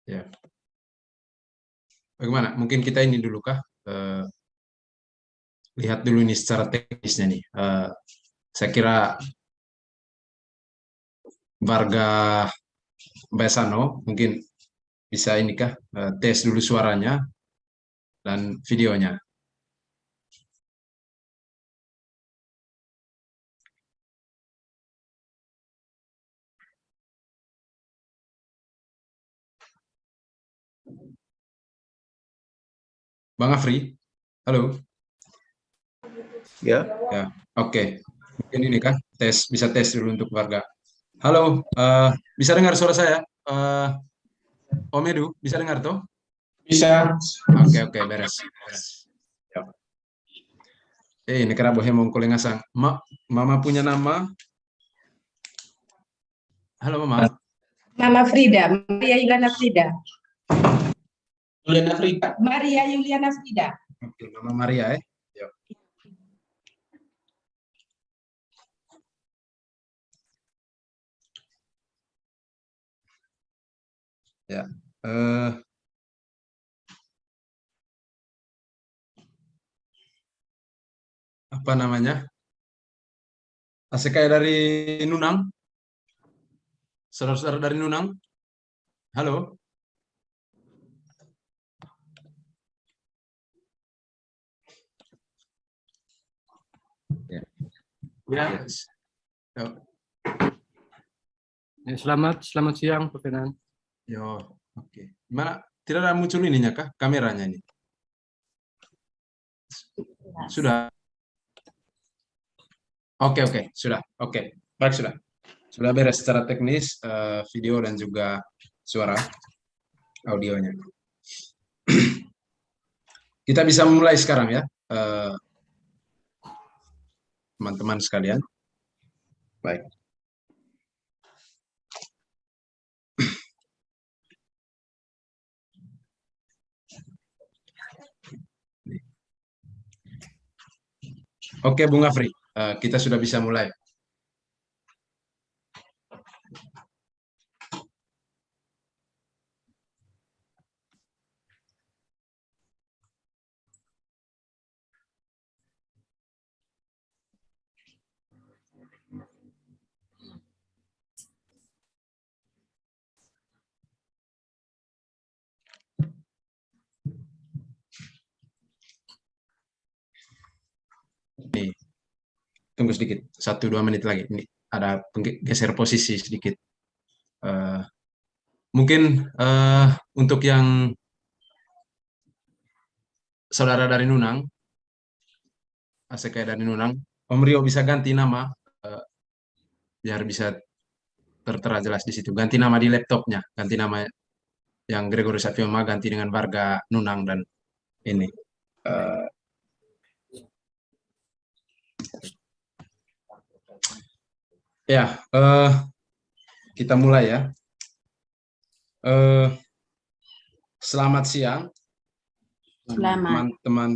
Ya. Bagaimana? Mungkin kita ini dulu kah? Lihat dulu ini secara teknisnya nih. Saya kira warga Besano mungkin bisa ini kah? Tes dulu suaranya dan videonya. Bang Afri, halo. Ya. Ya, oke. Mungkin ini kan bisa tes dulu untuk warga. Halo, bisa dengar suara saya? Om Edu, bisa dengar tuh? Bisa. Oke, beres. Ya. Ini kera bohe mau kuling asang. Mama punya nama? Halo, Mama. Mama Frida, Maria Yuliana Frida. Juliana Frida. Maria Yuliana Frida. Oke, Mama Maria ya. Yuk. Ya. Apa namanya? Kayak dari Nunang? Saudara-saudara dari Nunang? Halo? Ya. Yes. Yuk. Ya, selamat siang, Pak Fenan. Yo, oke. Gimana? Tidak ada muncul ininya kah? Kameranya ini? Sudah. Oke, sudah. Oke, baik sudah. Sudah beres secara teknis, video dan juga suara audionya. Kita bisa mulai sekarang ya, teman-teman sekalian. Baik. Oke, Bung Afri, kita sudah bisa mulai. Nih, tunggu sedikit, 1-2 menit lagi. Ini ada geser posisi sedikit. Mungkin untuk yang saudara dari Nunang, kayak dari Nunang, Om Rio bisa ganti nama, biar bisa tertera jelas di situ. Ganti nama di laptopnya, ganti nama yang Gregory Sapioma ganti dengan Varga Nunang dan ini. Ya, kita mulai ya. Selamat siang, teman-teman.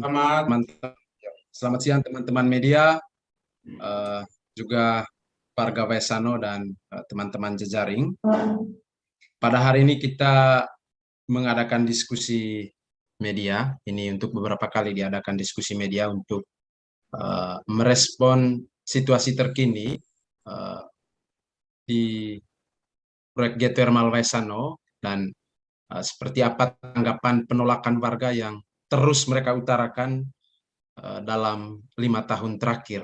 Selamat siang teman-teman media, juga warga Besano dan teman-teman jejaring. Pada hari ini kita mengadakan diskusi media. Ini untuk beberapa kali diadakan diskusi media untuk merespon situasi terkini di proyek geothermal Besano dan seperti apa tanggapan penolakan warga yang terus mereka utarakan dalam 5 tahun terakhir.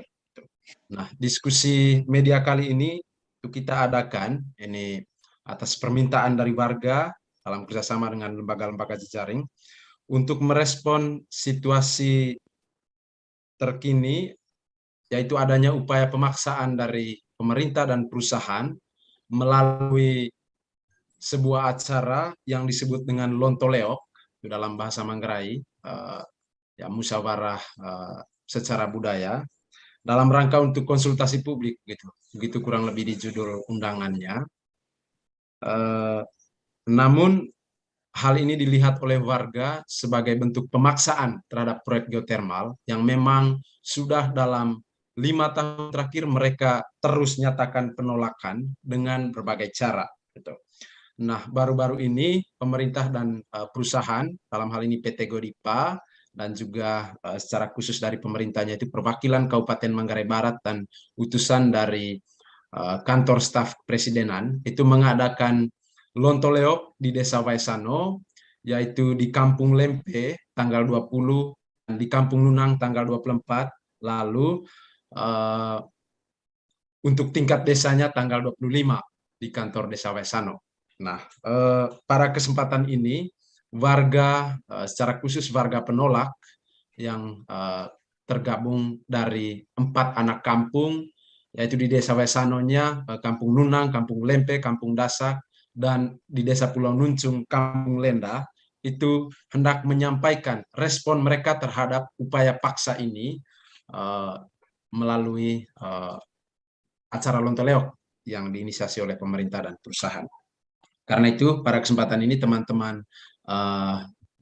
Nah, diskusi media kali ini itu kita adakan ini atas permintaan dari warga dalam kerjasama dengan lembaga-lembaga jejaring untuk merespon situasi terkini, yaitu adanya upaya pemaksaan dari pemerintah dan perusahaan melalui sebuah acara yang disebut dengan Lontoleok dalam bahasa Manggarai, ya musyawarah secara budaya dalam rangka untuk konsultasi publik gitu. Begitu kurang lebih di judul undangannya. Namun hal ini dilihat oleh warga sebagai bentuk pemaksaan terhadap proyek geotermal yang memang sudah dalam 5 tahun terakhir mereka terus nyatakan penolakan dengan berbagai cara gitu. Nah, baru-baru ini pemerintah dan perusahaan, dalam hal ini PT Godipa, dan juga secara khusus dari pemerintahnya itu perwakilan Kabupaten Manggarai Barat dan utusan dari kantor staf presidenan, itu mengadakan Lontoleok di Desa Waisano, yaitu di Kampung Lempe tanggal 20, dan di Kampung Nunang tanggal 24, lalu untuk tingkat desanya tanggal 25 di kantor Desa Waisano. Nah, pada kesempatan ini warga, secara khusus warga penolak yang tergabung dari 4 anak kampung, yaitu di Desa Waisanonya, Kampung Nunang, Kampung Lempe, Kampung Dasak, dan di Desa Pulau Nuncung, Kampung Lenda, itu hendak menyampaikan respon mereka terhadap upaya paksa ini melalui acara Lontoleok yang diinisiasi oleh pemerintah dan perusahaan. Karena itu, pada kesempatan ini teman-teman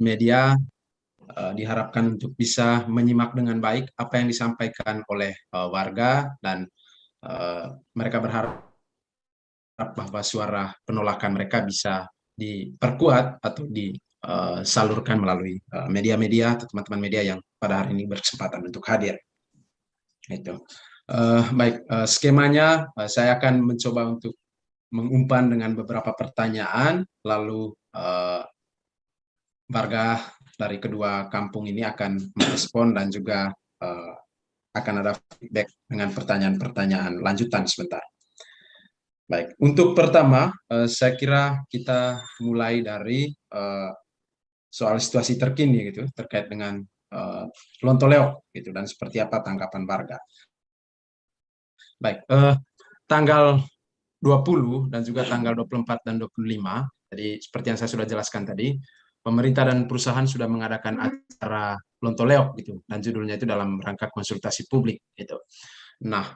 media diharapkan untuk bisa menyimak dengan baik apa yang disampaikan oleh warga, dan mereka berharap bahwa suara penolakan mereka bisa diperkuat atau disalurkan melalui media-media atau teman-teman media yang pada hari ini berkesempatan untuk hadir. Itu. Baik, skemanya saya akan mencoba untuk mengumpan dengan beberapa pertanyaan, lalu warga dari kedua kampung ini akan merespon dan juga akan ada feedback dengan pertanyaan-pertanyaan lanjutan sebentar. Baik, untuk pertama saya kira kita mulai dari soal situasi terkini gitu terkait dengan Lontoleok gitu, dan seperti apa tanggapan warga. Baik, tanggal 20 dan juga tanggal 24 dan 25, jadi seperti yang saya sudah jelaskan tadi, pemerintah dan perusahaan sudah mengadakan acara Lontoleok gitu, dan judulnya itu dalam rangka konsultasi publik gitu. Nah,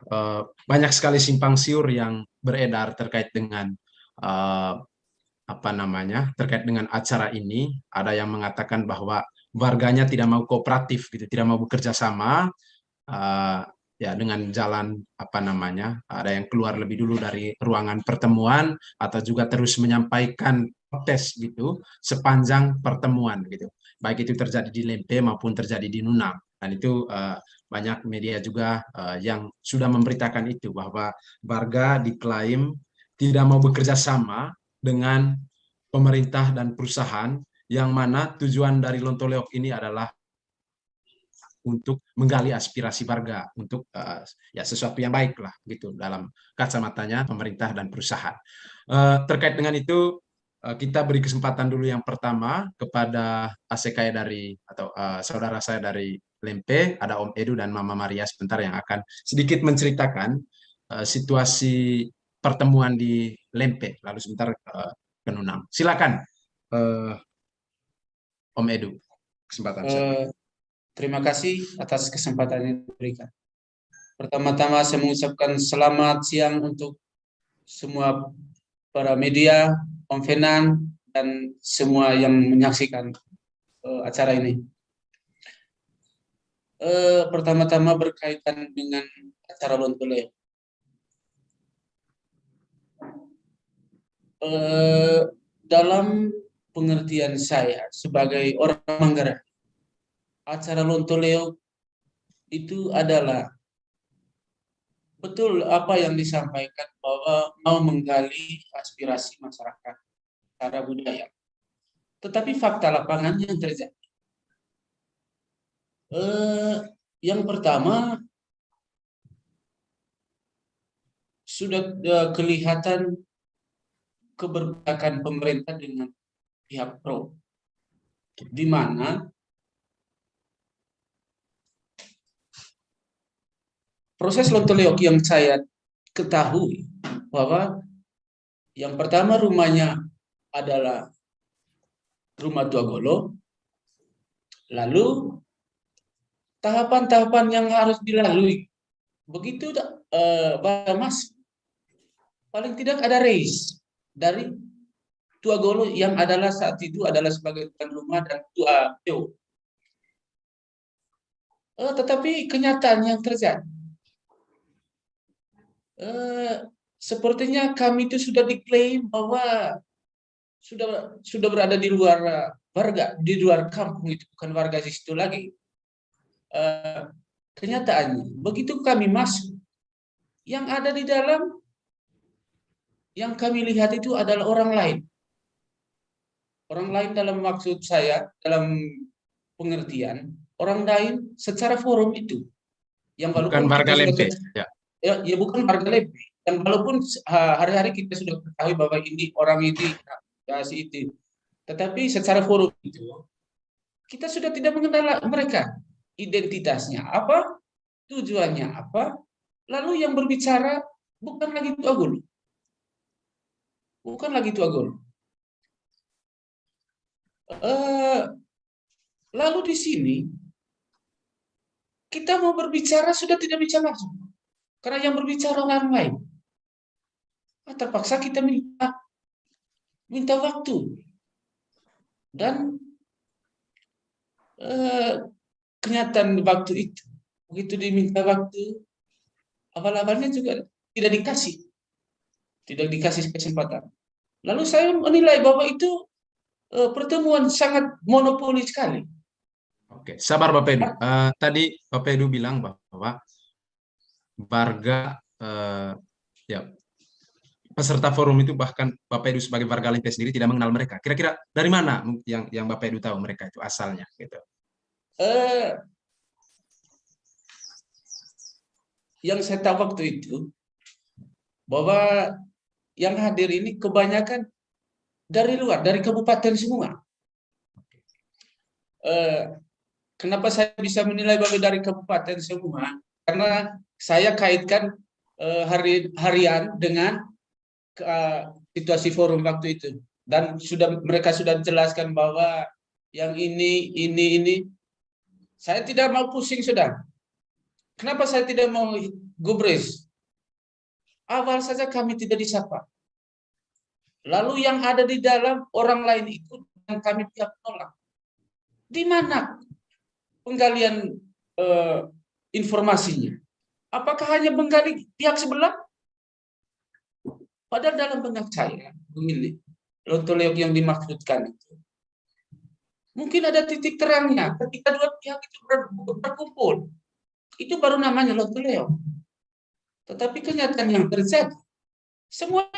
banyak sekali simpang siur yang beredar terkait dengan terkait dengan acara ini. Ada yang mengatakan bahwa warganya tidak mau kooperatif gitu, tidak mau bekerja sama ya dengan jalan ada yang keluar lebih dulu dari ruangan pertemuan atau juga terus menyampaikan protes gitu sepanjang pertemuan gitu, baik itu terjadi di Lempe maupun terjadi di Nunang. Dan itu banyak media juga yang sudah memberitakan itu, bahwa warga diklaim tidak mau bekerja sama dengan pemerintah dan perusahaan, yang mana tujuan dari Lontoleok ini adalah untuk menggali aspirasi warga untuk ya sesuatu yang baik lah gitu dalam kacamatanya pemerintah dan perusahaan. Terkait dengan itu kita beri kesempatan dulu yang pertama kepada ACK dari atau saudara saya dari Lempe, ada Om Edu dan Mama Maria sebentar, yang akan sedikit menceritakan situasi pertemuan di Lempe, lalu sebentar ke Nunang. Silakan Om Edu, kesempatan saya. Terima kasih atas kesempatan yang diberikan. Pertama-tama saya mengucapkan selamat siang untuk semua para media, Om Fenan, dan semua yang menyaksikan acara ini. Pertama-tama berkaitan dengan acara Lontoleok. Dalam pengertian saya sebagai orang Manggarai, acara Lontoleok itu adalah betul apa yang disampaikan, bahwa mau menggali aspirasi masyarakat secara budaya. Tetapi fakta lapangan yang terjadi, yang pertama sudah kelihatan keberpihakan pemerintah dengan pihak pro, di mana proses Lontoleok yang saya ketahui bahwa yang pertama rumahnya adalah rumah Tuagolo, lalu tahapan-tahapan yang harus dilalui begitu Mas, paling tidak ada raise dari Tuagolo yang adalah saat itu adalah sebagai tuan rumah dan tua Teo. Tetapi kenyataan yang terjadi, sepertinya kami itu sudah diklaim bahwa sudah berada di luar warga, di luar kampung, itu bukan warga di situ lagi. Kenyataannya begitu kami masuk, yang ada di dalam, yang kami lihat itu adalah orang lain. Orang lain dalam maksud saya, dalam pengertian orang lain secara forum itu, yang Bukan walaupun warga kita Lempe. sudah ya bukan warga Lempe, yang walaupun hari-hari kita sudah ketahui bahwa ini orang ini ya si itu, tetapi secara forum itu kita sudah tidak mengenal mereka, identitasnya apa, tujuannya apa, lalu yang berbicara bukan lagi Tuagul, bukan lagi Tuagul. Lalu di sini kita mau berbicara sudah tidak bisa masuk karena yang berbicara orang lain. Terpaksa kita minta waktu, dan kenyataan waktu itu begitu diminta waktu, awal-awalnya juga tidak dikasih kesempatan. Lalu saya menilai bahwa itu pertemuan sangat monopoli sekali. Oke, sabar Bapak Edu. Tadi Bapak Edu bilang bahwa warga ya peserta forum itu, bahkan Bapak Edu sebagai warga Lempe sendiri tidak mengenal mereka. Kira-kira dari mana yang Bapak Edu tahu mereka itu asalnya gitu? Yang saya tahu waktu itu bahwa yang hadir ini kebanyakan dari luar, dari kabupaten semua. Kenapa saya bisa menilai bahwa dari kabupaten semua? Karena saya kaitkan harian dengan situasi forum waktu itu, dan mereka sudah jelaskan bahwa yang ini. Saya tidak mau pusing sudah. Kenapa saya tidak mau gubris? Awal saja kami tidak disapa. Lalu yang ada di dalam orang lain itu yang kami pihak tolak. Di mana penggalian informasinya? Apakah hanya menggali pihak sebelah? Padahal dalam benak saya, begini, Lontoleok yang dimaksudkan itu, mungkin ada titik terangnya ketika dua pihak itu berkumpul. Itu baru namanya Lontoleok. Tetapi kenyataan yang terjadi, semua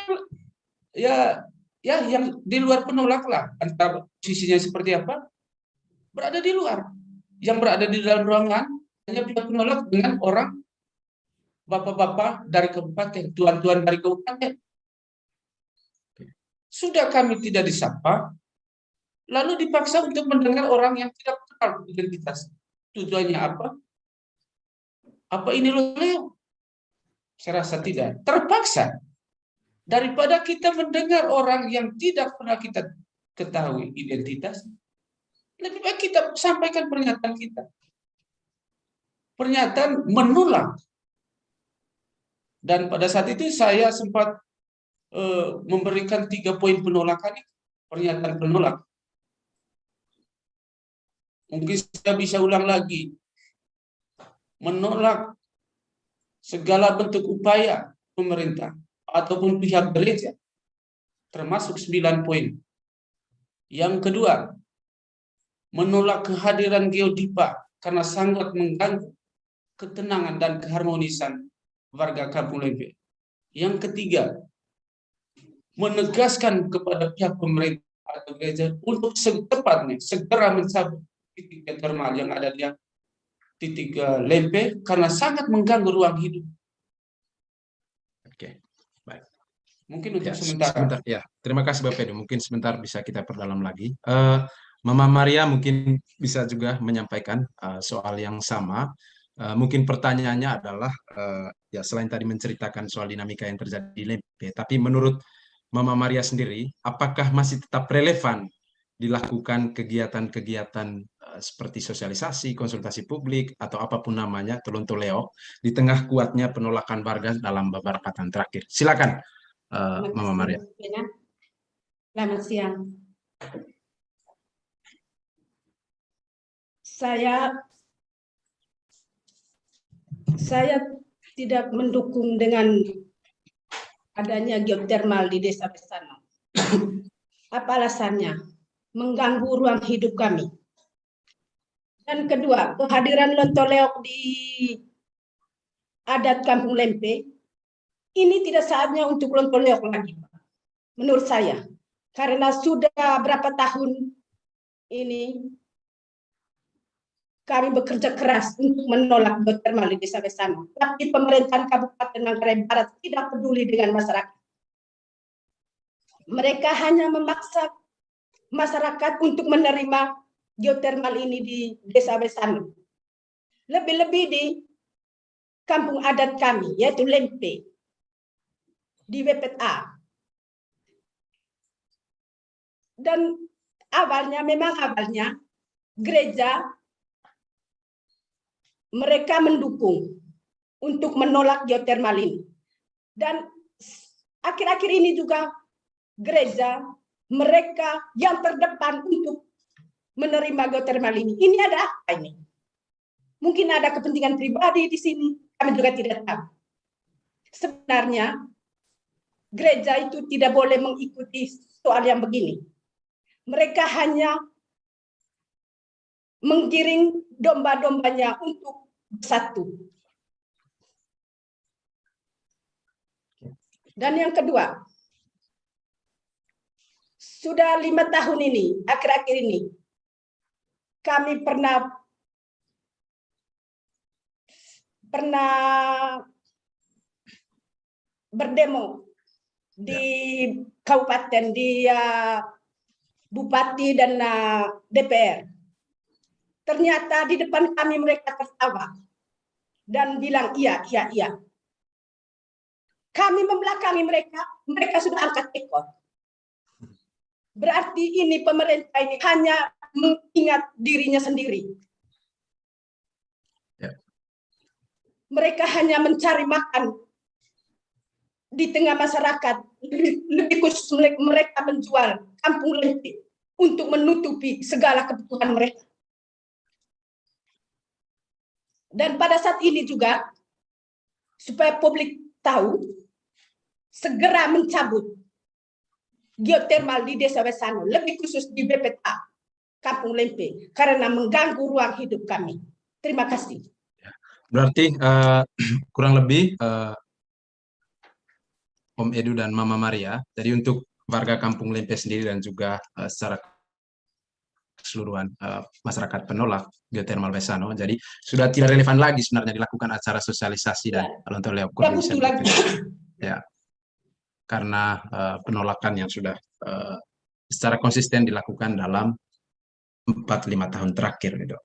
ya yang di luar penolak lah, antara posisinya seperti apa, berada di luar. Yang berada di dalam ruangan hanya pihak penolak dengan orang bapak-bapak dari kabupaten, tuan-tuan dari kabupaten. Sudah kami tidak disapa, lalu dipaksa untuk mendengar orang yang tidak kenal identitas. Tujuannya apa? Apa ini Leo? Saya rasa tidak. Terpaksa. Daripada kita mendengar orang yang tidak pernah kita ketahui identitas, lebih baik kita sampaikan pernyataan kita. Pernyataan menolak. Dan pada saat itu saya sempat memberikan 3 poin penolakan, pernyataan penolak. Mungkin saya bisa ulang lagi. Menolak segala bentuk upaya pemerintah ataupun pihak gereja, termasuk 9 poin. Yang kedua, menolak kehadiran Geodipa karena sangat mengganggu ketenangan dan keharmonisan warga Kampung Lempe. Yang ketiga, menegaskan kepada pihak pemerintah atau gereja untuk secepatnya segera mencabut titik geotermal yang ada di titik Lempe karena sangat mengganggu ruang hidup. Oke, baik. Mungkin untuk Ya, sementara. ya, terima kasih Bapak Edu. Mungkin sebentar bisa kita perdalam lagi. Mama Maria mungkin bisa juga menyampaikan soal yang sama. Mungkin pertanyaannya adalah, ya selain tadi menceritakan soal dinamika yang terjadi di Lempe, tapi menurut Mama Maria sendiri, apakah masih tetap relevan dilakukan kegiatan-kegiatan seperti sosialisasi, konsultasi publik, atau apapun namanya, Tolontoleo, di tengah kuatnya penolakan warga dalam beberapa tahun terakhir? Silakan, Mama Maria. Selamat siang. Saya tidak mendukung dengan adanya geotermal di Desa Besano. Apa alasannya? Mengganggu ruang hidup kami. Dan kedua, kehadiran Lontoleok di adat Kampung Lempe ini tidak saatnya untuk Lontoleok lagi, menurut saya. Karena sudah berapa tahun ini kami bekerja keras untuk menolak geothermal di Desa Besano. Tapi pemerintahan Kabupaten Manggarai Barat tidak peduli dengan masyarakat. Mereka hanya memaksa masyarakat untuk menerima geothermal ini di Desa Besano. Lebih-lebih di kampung adat kami, yaitu Lempe, di WPTA. Dan memang awalnya gereja mereka mendukung untuk menolak geothermal ini. Dan akhir-akhir ini juga gereja mereka yang terdepan untuk menerima geothermal ini. Ini ada apa ini? Mungkin ada kepentingan pribadi di sini, kami juga tidak tahu. Sebenarnya gereja itu tidak boleh mengikuti soal yang begini. Mereka hanya menggiring domba-dombanya untuk bersatu. Dan yang kedua, sudah 5 tahun ini, akhir-akhir ini, kami pernah berdemo di kabupaten, di bupati dan DPR. Ternyata di depan kami mereka tertawa dan bilang iya. Kami membelakangi mereka, mereka sudah angkat ekor. Berarti ini pemerintah ini hanya mengingat dirinya sendiri. Mereka hanya mencari makan di tengah masyarakat. Lebih khusus mereka menjual Kampung Lempe untuk menutupi segala kebutuhan mereka. Dan pada saat ini juga, supaya publik tahu, segera mencabut geothermal di Desa Besano, lebih khusus di BPTA Kampung Lempe, karena mengganggu ruang hidup kami. Terima kasih. Berarti kurang lebih Om Edu dan Mama Maria, jadi untuk warga Kampung Lempe sendiri dan juga secara keseluruhan masyarakat penolak geothermal Besano, jadi sudah tidak relevan lagi sebenarnya dilakukan acara sosialisasi dan Lontoleok. Ya, karena penolakan yang sudah secara konsisten dilakukan dalam 4-5 tahun terakhir. Gitu.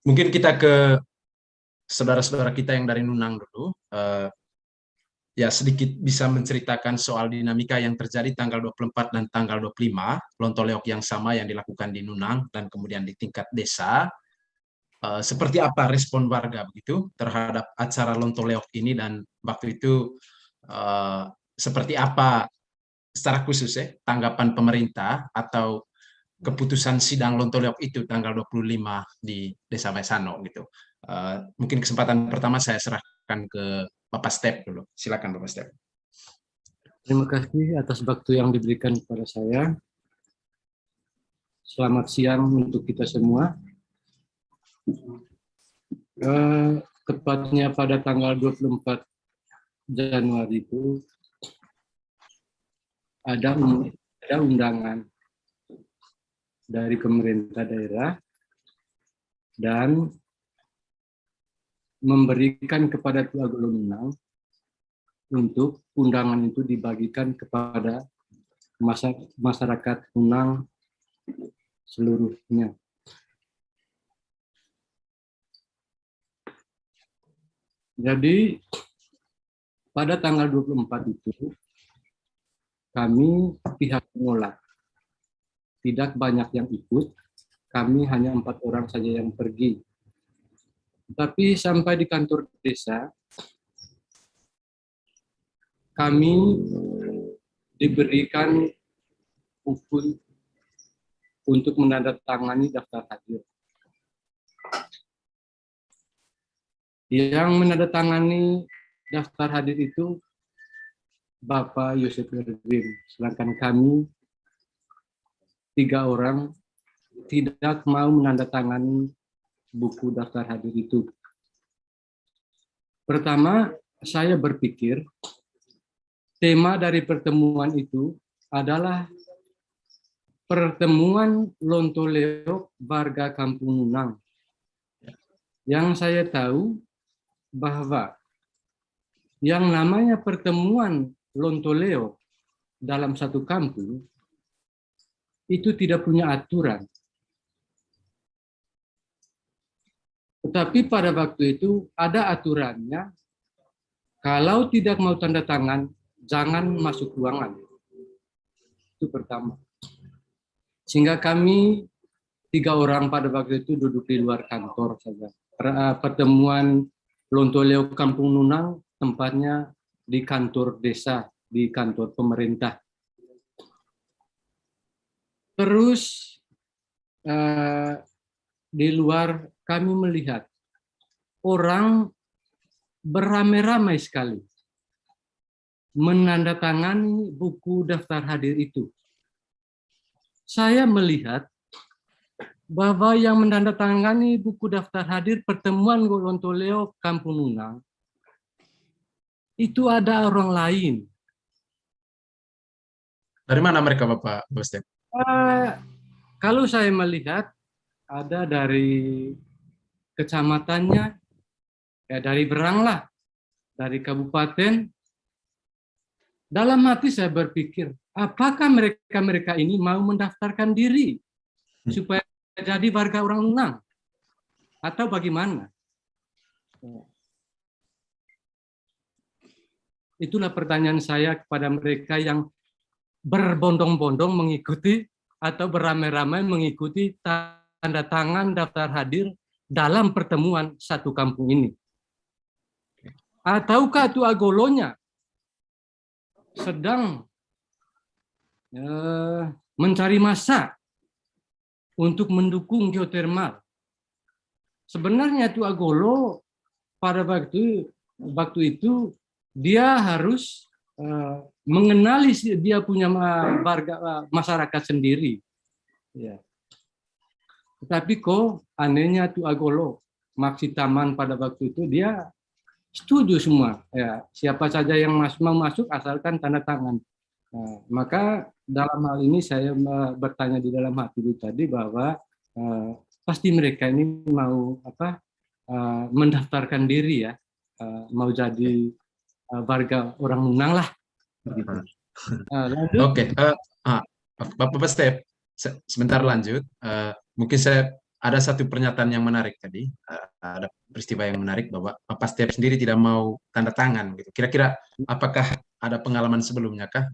Mungkin kita ke saudara-saudara kita yang dari Nunang dulu. Ya sedikit bisa menceritakan soal dinamika yang terjadi tanggal 24 dan tanggal 25, Lontoleok yang sama yang dilakukan di Nunang dan kemudian di tingkat desa. Seperti apa respon warga begitu terhadap acara Lontoleok ini, dan waktu itu seperti apa secara khusus tanggapan pemerintah atau keputusan sidang Lontoleok itu tanggal 25 di Desa Besano gitu. Mungkin kesempatan pertama saya serahkan ke Bapak Step dulu. Silakan Bapak Step. Terima kasih atas waktu yang diberikan kepada saya. Selamat siang untuk kita semua. Tepatnya pada tanggal 24 Januari itu ada undangan dari pemerintah daerah dan memberikan kepada Tuagulo Nunang untuk undangan itu dibagikan kepada masyarakat Nunang seluruhnya. Jadi pada tanggal 24 itu kami pihak penolak. Tidak banyak yang ikut, kami hanya 4 orang saja yang pergi. Tapi sampai di kantor desa, kami diberikan buku untuk menandatangani daftar hadir. Yang menandatangani daftar hadir itu Bapak Yosef Erwin, sedangkan kami 3 orang tidak mau menandatangani buku daftar hadir itu. Pertama, saya berpikir tema dari pertemuan itu adalah pertemuan Lontoleo warga Kampung Nunang. Yang saya tahu bahwa yang namanya pertemuan Lontoleo dalam satu kampung itu tidak punya aturan. Tetapi pada waktu itu ada aturannya, kalau tidak mau tanda tangan, jangan masuk ruangan. Itu pertama. Sehingga kami 3 orang pada waktu itu duduk di luar kantor saja. Pertemuan Lontoleo Kampung Nunang tempatnya di kantor desa, di kantor pemerintah. Terus di luar kami melihat orang beramai-ramai sekali menandatangani buku daftar hadir itu. Saya melihat bahwa yang menandatangani buku daftar hadir pertemuan Lontoleo Kampung Nunang itu ada orang lain. Dari mana mereka, Bapak Step? Kalau saya melihat ada dari kecamatannya, ya dari Berang lah, dari kabupaten. Dalam hati saya berpikir, apakah mereka ini mau mendaftarkan diri supaya jadi warga orang Nunang? Atau bagaimana? Itulah pertanyaan saya kepada mereka yang berbondong-bondong mengikuti atau beramai-ramai mengikuti tanda tangan daftar hadir dalam pertemuan satu kampung ini. Ataukah itu agolonya sedang mencari massa untuk mendukung geotermal. Sebenarnya itu Agolo pada waktu itu dia harus mengenali dia punya warga masyarakat sendiri. Ya. Tetapi kok anehnya itu Agolo Maksi Taman pada waktu itu dia setuju semua. Ya, siapa saja yang mau masuk asalkan tanda tangan. Nah, maka dalam hal ini saya bertanya di dalam hati itu tadi bahwa pasti mereka ini mau mendaftarkan diri ya, mau jadi warga orang Nunang lah. Lanjut. Oke, Bapak Step, sebentar lanjut. Mungkin saya ada satu pernyataan yang menarik tadi. Ada peristiwa yang menarik bahwa Bapak Step sendiri tidak mau tanda tangan. Gitu. Kira-kira apakah ada pengalaman sebelumnya kah?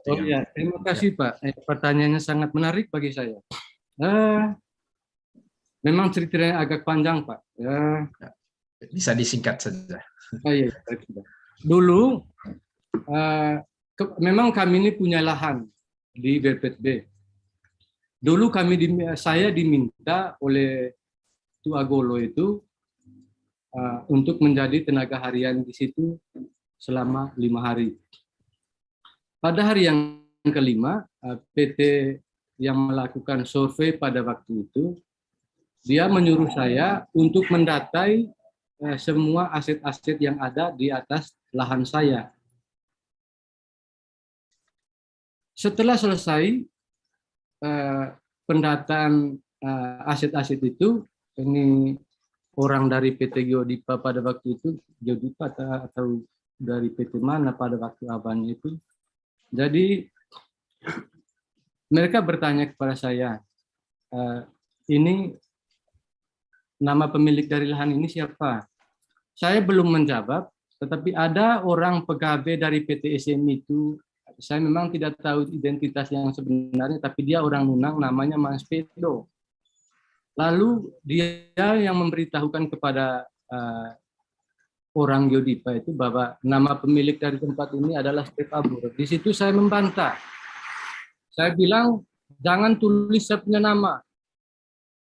Oh iya, terima kasih Pak. Pertanyaannya sangat menarik bagi saya. Memang ceritanya agak panjang Pak. Bisa disingkat saja. Oh, iya. Dulu memang kami ini punya lahan di BPTB. Dulu saya diminta oleh Tuagolo itu untuk menjadi tenaga harian di situ selama 5 hari. Pada hari yang kelima, PT yang melakukan survei pada waktu itu, dia menyuruh saya untuk mendatai semua aset-aset yang ada di atas lahan saya. Setelah selesai pendataan aset-aset itu, ini orang dari PT Geodipa pada waktu itu, Geodipa atau dari PT mana pada waktu abangnya itu. Jadi mereka bertanya kepada saya, ini nama pemilik dari lahan ini siapa? Saya belum menjawab, tetapi ada orang pegawai dari PT SMI itu, saya memang tidak tahu identitas yang sebenarnya, tapi dia orang Nunang, namanya Mas Pedro. Lalu dia yang memberitahukan kepada orang Geodipa itu bahwa nama pemilik dari tempat ini adalah Step Abur. Di situ saya membantah. Saya bilang, jangan tulis saya punya nama.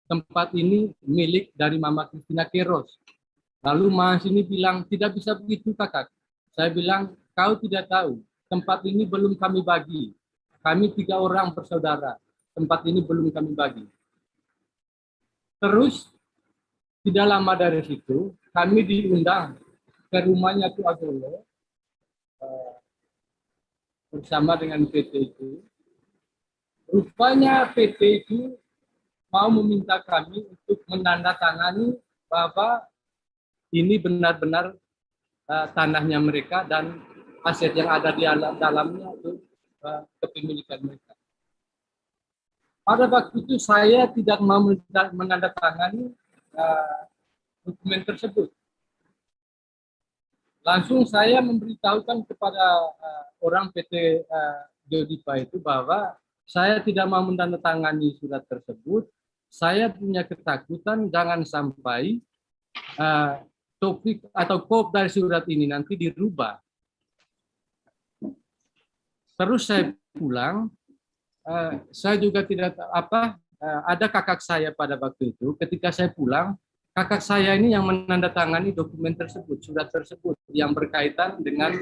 Tempat ini milik dari Mama Kristina Keros. Lalu Mas ini bilang, tidak bisa begitu kakak. Saya bilang, kau tidak tahu. Tempat ini belum kami bagi. Kami 3 orang bersaudara. tempat ini belum kami bagi. Terus tidak lama dari situ kami diundang ke rumahnya Tu Agolo bersama dengan PT itu. Rupanya PT itu mau meminta kami untuk menandatangani bahwa ini benar-benar tanahnya mereka dan aset yang ada di dalamnya itu kepemilikan mereka. Pada waktu itu saya tidak mau menandatangani dokumen tersebut. Langsung saya memberitahukan kepada orang PT Jodipa itu bahwa saya tidak mau menandatangani surat tersebut. Saya punya ketakutan jangan sampai topik atau kop dari surat ini nanti dirubah. Terus saya pulang, saya juga tidak ada kakak saya pada waktu itu. Ketika saya pulang, kakak saya ini yang menandatangani dokumen tersebut, surat tersebut yang berkaitan dengan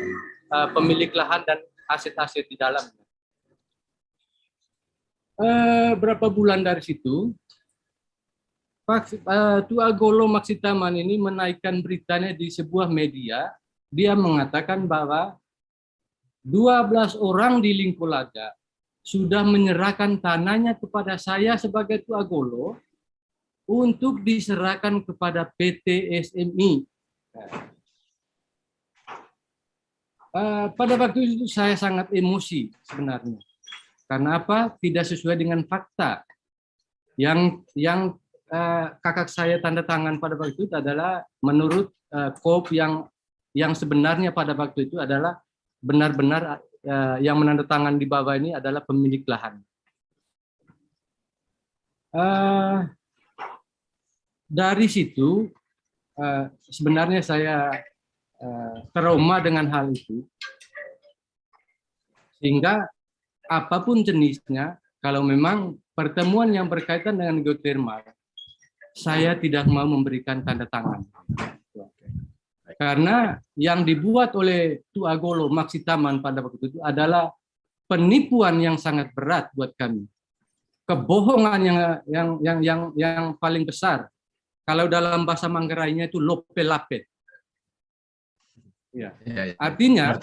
pemilik lahan dan aset-aset di dalamnya. Berapa bulan dari situ, Tu Agolo Maksitaman ini menaikkan beritanya di sebuah media. Dia mengatakan bahwa 12 orang di Lingkolaga sudah menyerahkan tanahnya kepada saya sebagai Tu Agolo untuk diserahkan kepada PT SMI. Pada waktu itu saya sangat emosi sebenarnya. Karena apa? Tidak sesuai dengan fakta. Yang kakak saya tanda tangan pada waktu itu adalah menurut kop yang sebenarnya pada waktu itu adalah benar-benar yang menandatangan di bawah ini adalah pemilik lahan. Dari situ sebenarnya saya trauma dengan hal itu, sehingga apapun jenisnya, kalau memang pertemuan yang berkaitan dengan geotermal, saya tidak mau memberikan tanda tangan. Karena yang dibuat oleh Tu Agolo Maksitaman pada waktu itu adalah penipuan yang sangat berat buat kami. Kebohongan yang paling besar. Kalau dalam bahasa Manggarainya itu lope-lapet. Ya. Artinya,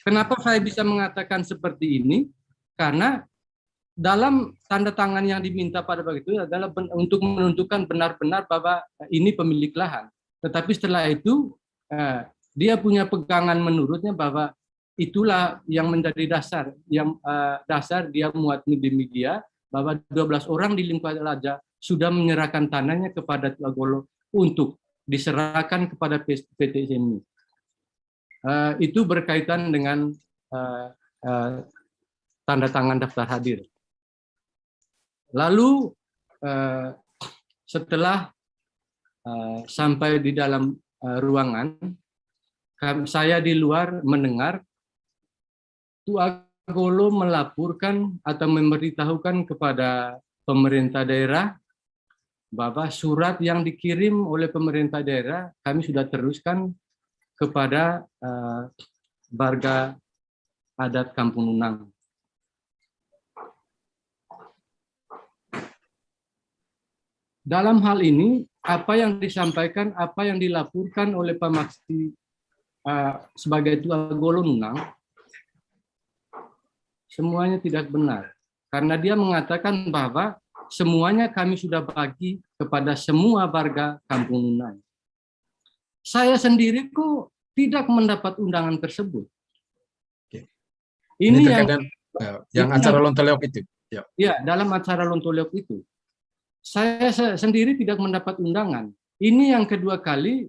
kenapa saya bisa mengatakan seperti ini? Karena dalam tanda tangan yang diminta pada waktu itu adalah untuk menentukan benar-benar bahwa ini pemilik lahan. Tetapi setelah itu dia punya pegangan menurutnya bahwa itulah yang menjadi dasar, dia muat di media bahwa 12 orang di Lingkolaga sudah menyerahkan tanahnya kepada Tu Agolo untuk diserahkan kepada PT SMI. Itu berkaitan dengan tanda tangan daftar hadir. Lalu setelah sampai di dalam ruangan, saya di luar mendengar Tu Agolo melaporkan atau memberitahukan kepada pemerintah daerah bahwa surat yang dikirim oleh pemerintah daerah kami sudah teruskan kepada warga adat Kampung Nunang. Dalam hal ini, apa yang disampaikan, apa yang dilaporkan oleh Pak Maksti sebagai Tu Agolo Nunang, semuanya tidak benar. Karena dia mengatakan bahwa semuanya kami sudah bagi kepada semua warga Kampung Nunang. Saya sendiri kok tidak mendapat undangan tersebut. Ini yang acara Lontoleok itu. Ya, dalam acara Lontoleok itu. Saya sendiri tidak mendapat undangan. Ini yang kedua kali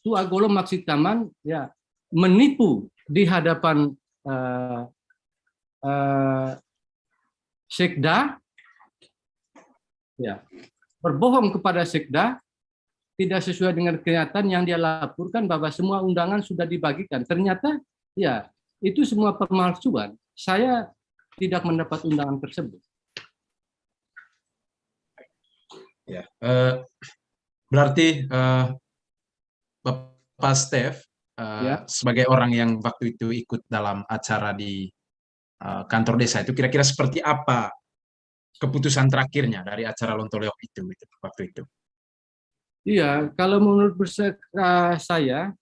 Tu Agolo Maksitaman ya menipu di hadapan Sekda, ya berbohong kepada Sekda, tidak sesuai dengan kenyataan yang dia laporkan bahwa semua undangan sudah dibagikan. Ternyata ya itu semua pemalsuan. Saya tidak mendapat undangan tersebut. Ya, berarti Bapak Stef sebagai orang yang waktu itu ikut dalam acara di kantor desa itu kira-kira seperti apa keputusan terakhirnya dari acara Lontoleok itu waktu itu? Iya, kalau menurut saya,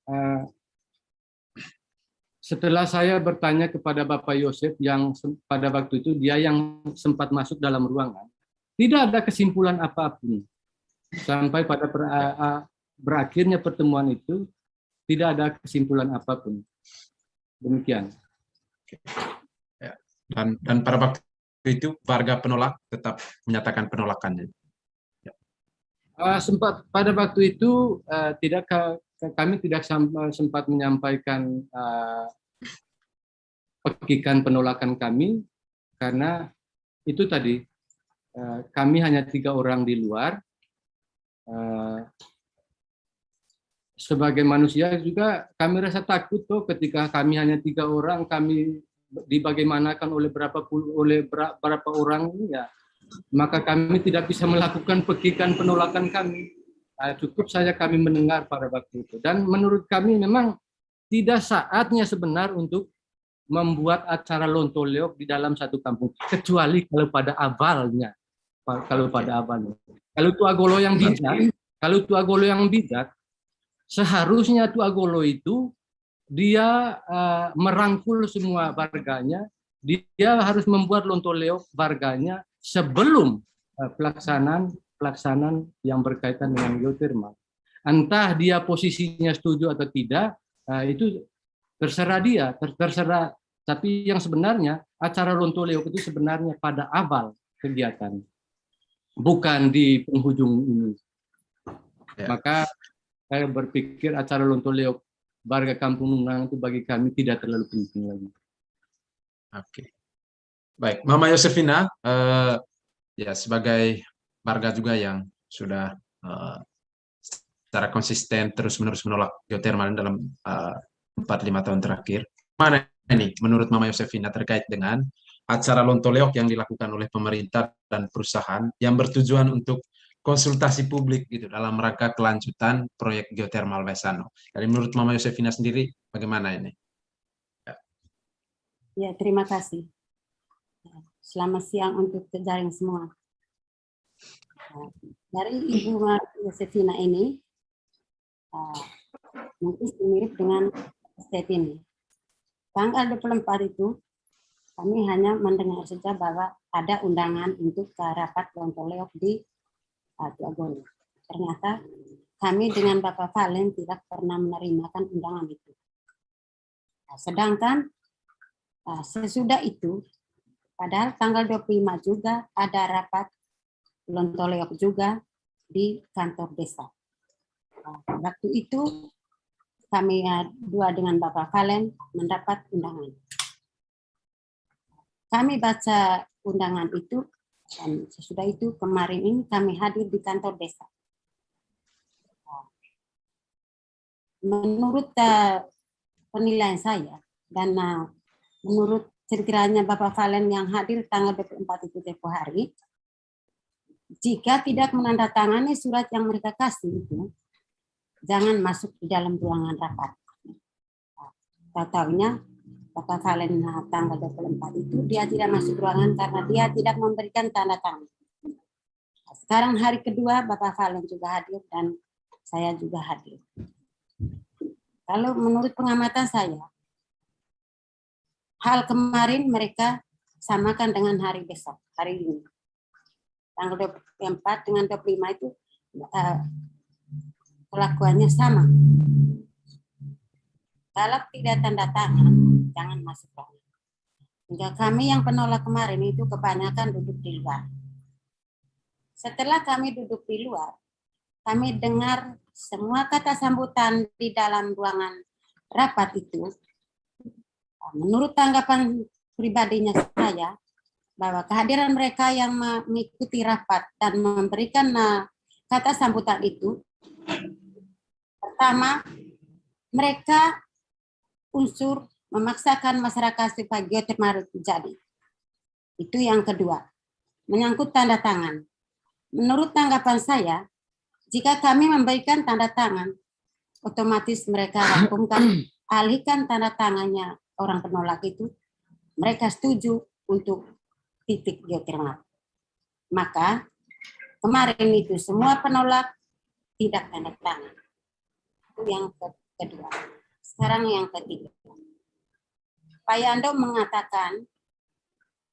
setelah saya bertanya kepada Bapak Yosef yang pada waktu itu dia yang sempat masuk dalam ruangan, tidak ada kesimpulan apapun sampai pada berakhirnya pertemuan itu, tidak ada kesimpulan apapun. Demikian. Dan pada waktu itu warga penolak tetap menyatakan penolakannya. Sempat pada waktu itu kami tidak sempat menyampaikan petikan penolakan kami karena itu tadi kami hanya 3 orang di luar. Sebagai manusia juga kami rasa takut tuh ketika kami hanya 3 orang, kami dibagaimanakan oleh berapa orang ya, maka kami tidak bisa melakukan petikan penolakan kami. Cukup saja kami mendengar pada waktu itu. Dan menurut kami memang tidak saatnya sebenarnya untuk membuat acara Lontoleok di dalam satu kampung, kecuali kalau pada awalnya. Kalau Tuagolo yang bijak, seharusnya Tuagolo itu dia merangkul semua warganya, dia harus membuat Lontoleok warganya sebelum pelaksanaan yang berkaitan dengan geotermal. Entah dia posisinya setuju atau tidak, itu terserah dia, terserah. Tapi yang sebenarnya acara Lontoleok itu sebenarnya pada awal kegiatan, bukan di penghujung ini. Ya. Maka saya berpikir acara Lontoleok warga Kampung Nunang itu bagi kami tidak terlalu penting lagi. Oke, baik, Mama Yosefina, ya sebagai warga juga yang sudah secara konsisten terus-menerus menolak geotermal dalam 4-5 tahun terakhir. Mana ini menurut Mama Yosefina terkait dengan acara Lontoleok yang dilakukan oleh pemerintah dan perusahaan yang bertujuan untuk konsultasi publik gitu dalam rangka kelanjutan proyek geotermal Waisano. Jadi menurut Mama Yosefina sendiri bagaimana ini? Ya, terima kasih. Selamat siang untuk jaring semua. Dari Ibu Yosefina ini mungkin mirip dengan step ini. Tanggal 24 itu kami hanya mendengar saja bahwa ada undangan untuk rapat Lontoleok di Tuagolo. Ternyata kami dengan Bapak Valen tidak pernah menerimakan undangan itu. Sedangkan sesudah itu, padahal tanggal 25 juga ada rapat Lontoleok juga di kantor desa. Waktu itu kami dua dengan Bapak Valen mendapat undangan. Kami baca undangan itu dan sesudah itu kemarin ini kami hadir di kantor desa. Menurut penilaian saya dan menurut sekiranya Bapak Valen yang hadir tanggal 24 itu tempoh hari, jika tidak menandatangani surat yang mereka kasih itu, jangan masuk di dalam ruangan rapat. Tahu-tahunya Bapak Valen tanggal 24 itu dia tidak masuk ruangan karena dia tidak memberikan tanda tangan. Sekarang hari kedua Bapak Valen juga hadir dan saya juga hadir. Kalau menurut pengamatan saya, hal kemarin mereka samakan dengan hari besok, hari ini. Tanggal 24 dengan 25 itu kelakuannya sama. Kalau tidak tanda tangan, jangan masuk ruangan. Hingga kami yang penolak kemarin itu kebanyakan duduk di luar. Setelah kami duduk di luar, kami dengar semua kata sambutan di dalam ruangan rapat itu. Menurut tanggapan pribadinya saya, bahwa kehadiran mereka yang mengikuti rapat dan memberikan kata sambutan itu, pertama, mereka unsur memaksakan masyarakat supaya geotermal terjadi. Itu yang kedua. Menyangkut tanda tangan. Menurut tanggapan saya, jika kami memberikan tanda tangan, otomatis mereka rampungkan, alihkan tanda tangannya orang penolak itu mereka setuju untuk titik geotermal. Maka kemarin itu semua penolak tidak tanda tangan. Itu yang kedua. Sekarang yang ketiga. Pak Yando mengatakan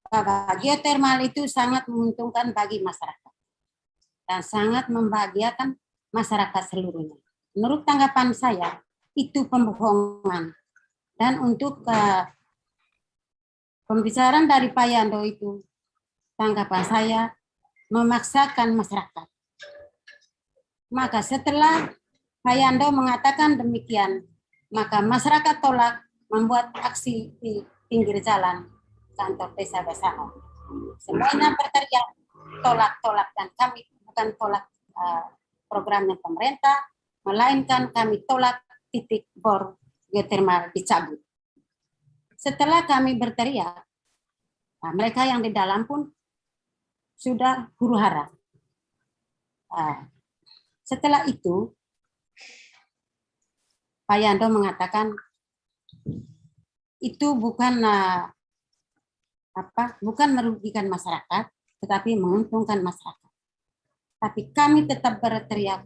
bahwa geotermal itu sangat menguntungkan bagi masyarakat dan sangat membahagiakan masyarakat seluruhnya. Menurut tanggapan saya, itu pembohongan. Dan untuk pembicaraan dari Pak Yando itu, tanggapan saya memaksakan masyarakat. Maka setelah Pak Yando mengatakan demikian, maka masyarakat tolak membuat aksi di pinggir jalan kantor desa Basano. Semuanya berteriak tolak, dan kami bukan tolak programnya pemerintah, melainkan kami tolak titik bor geotermal dicabut. Setelah kami berteriak, mereka yang di dalam pun sudah huru-hara. Setelah itu, Pak Yando mengatakan itu bukan bukan merugikan masyarakat, tetapi menguntungkan masyarakat. Tapi kami tetap berteriak,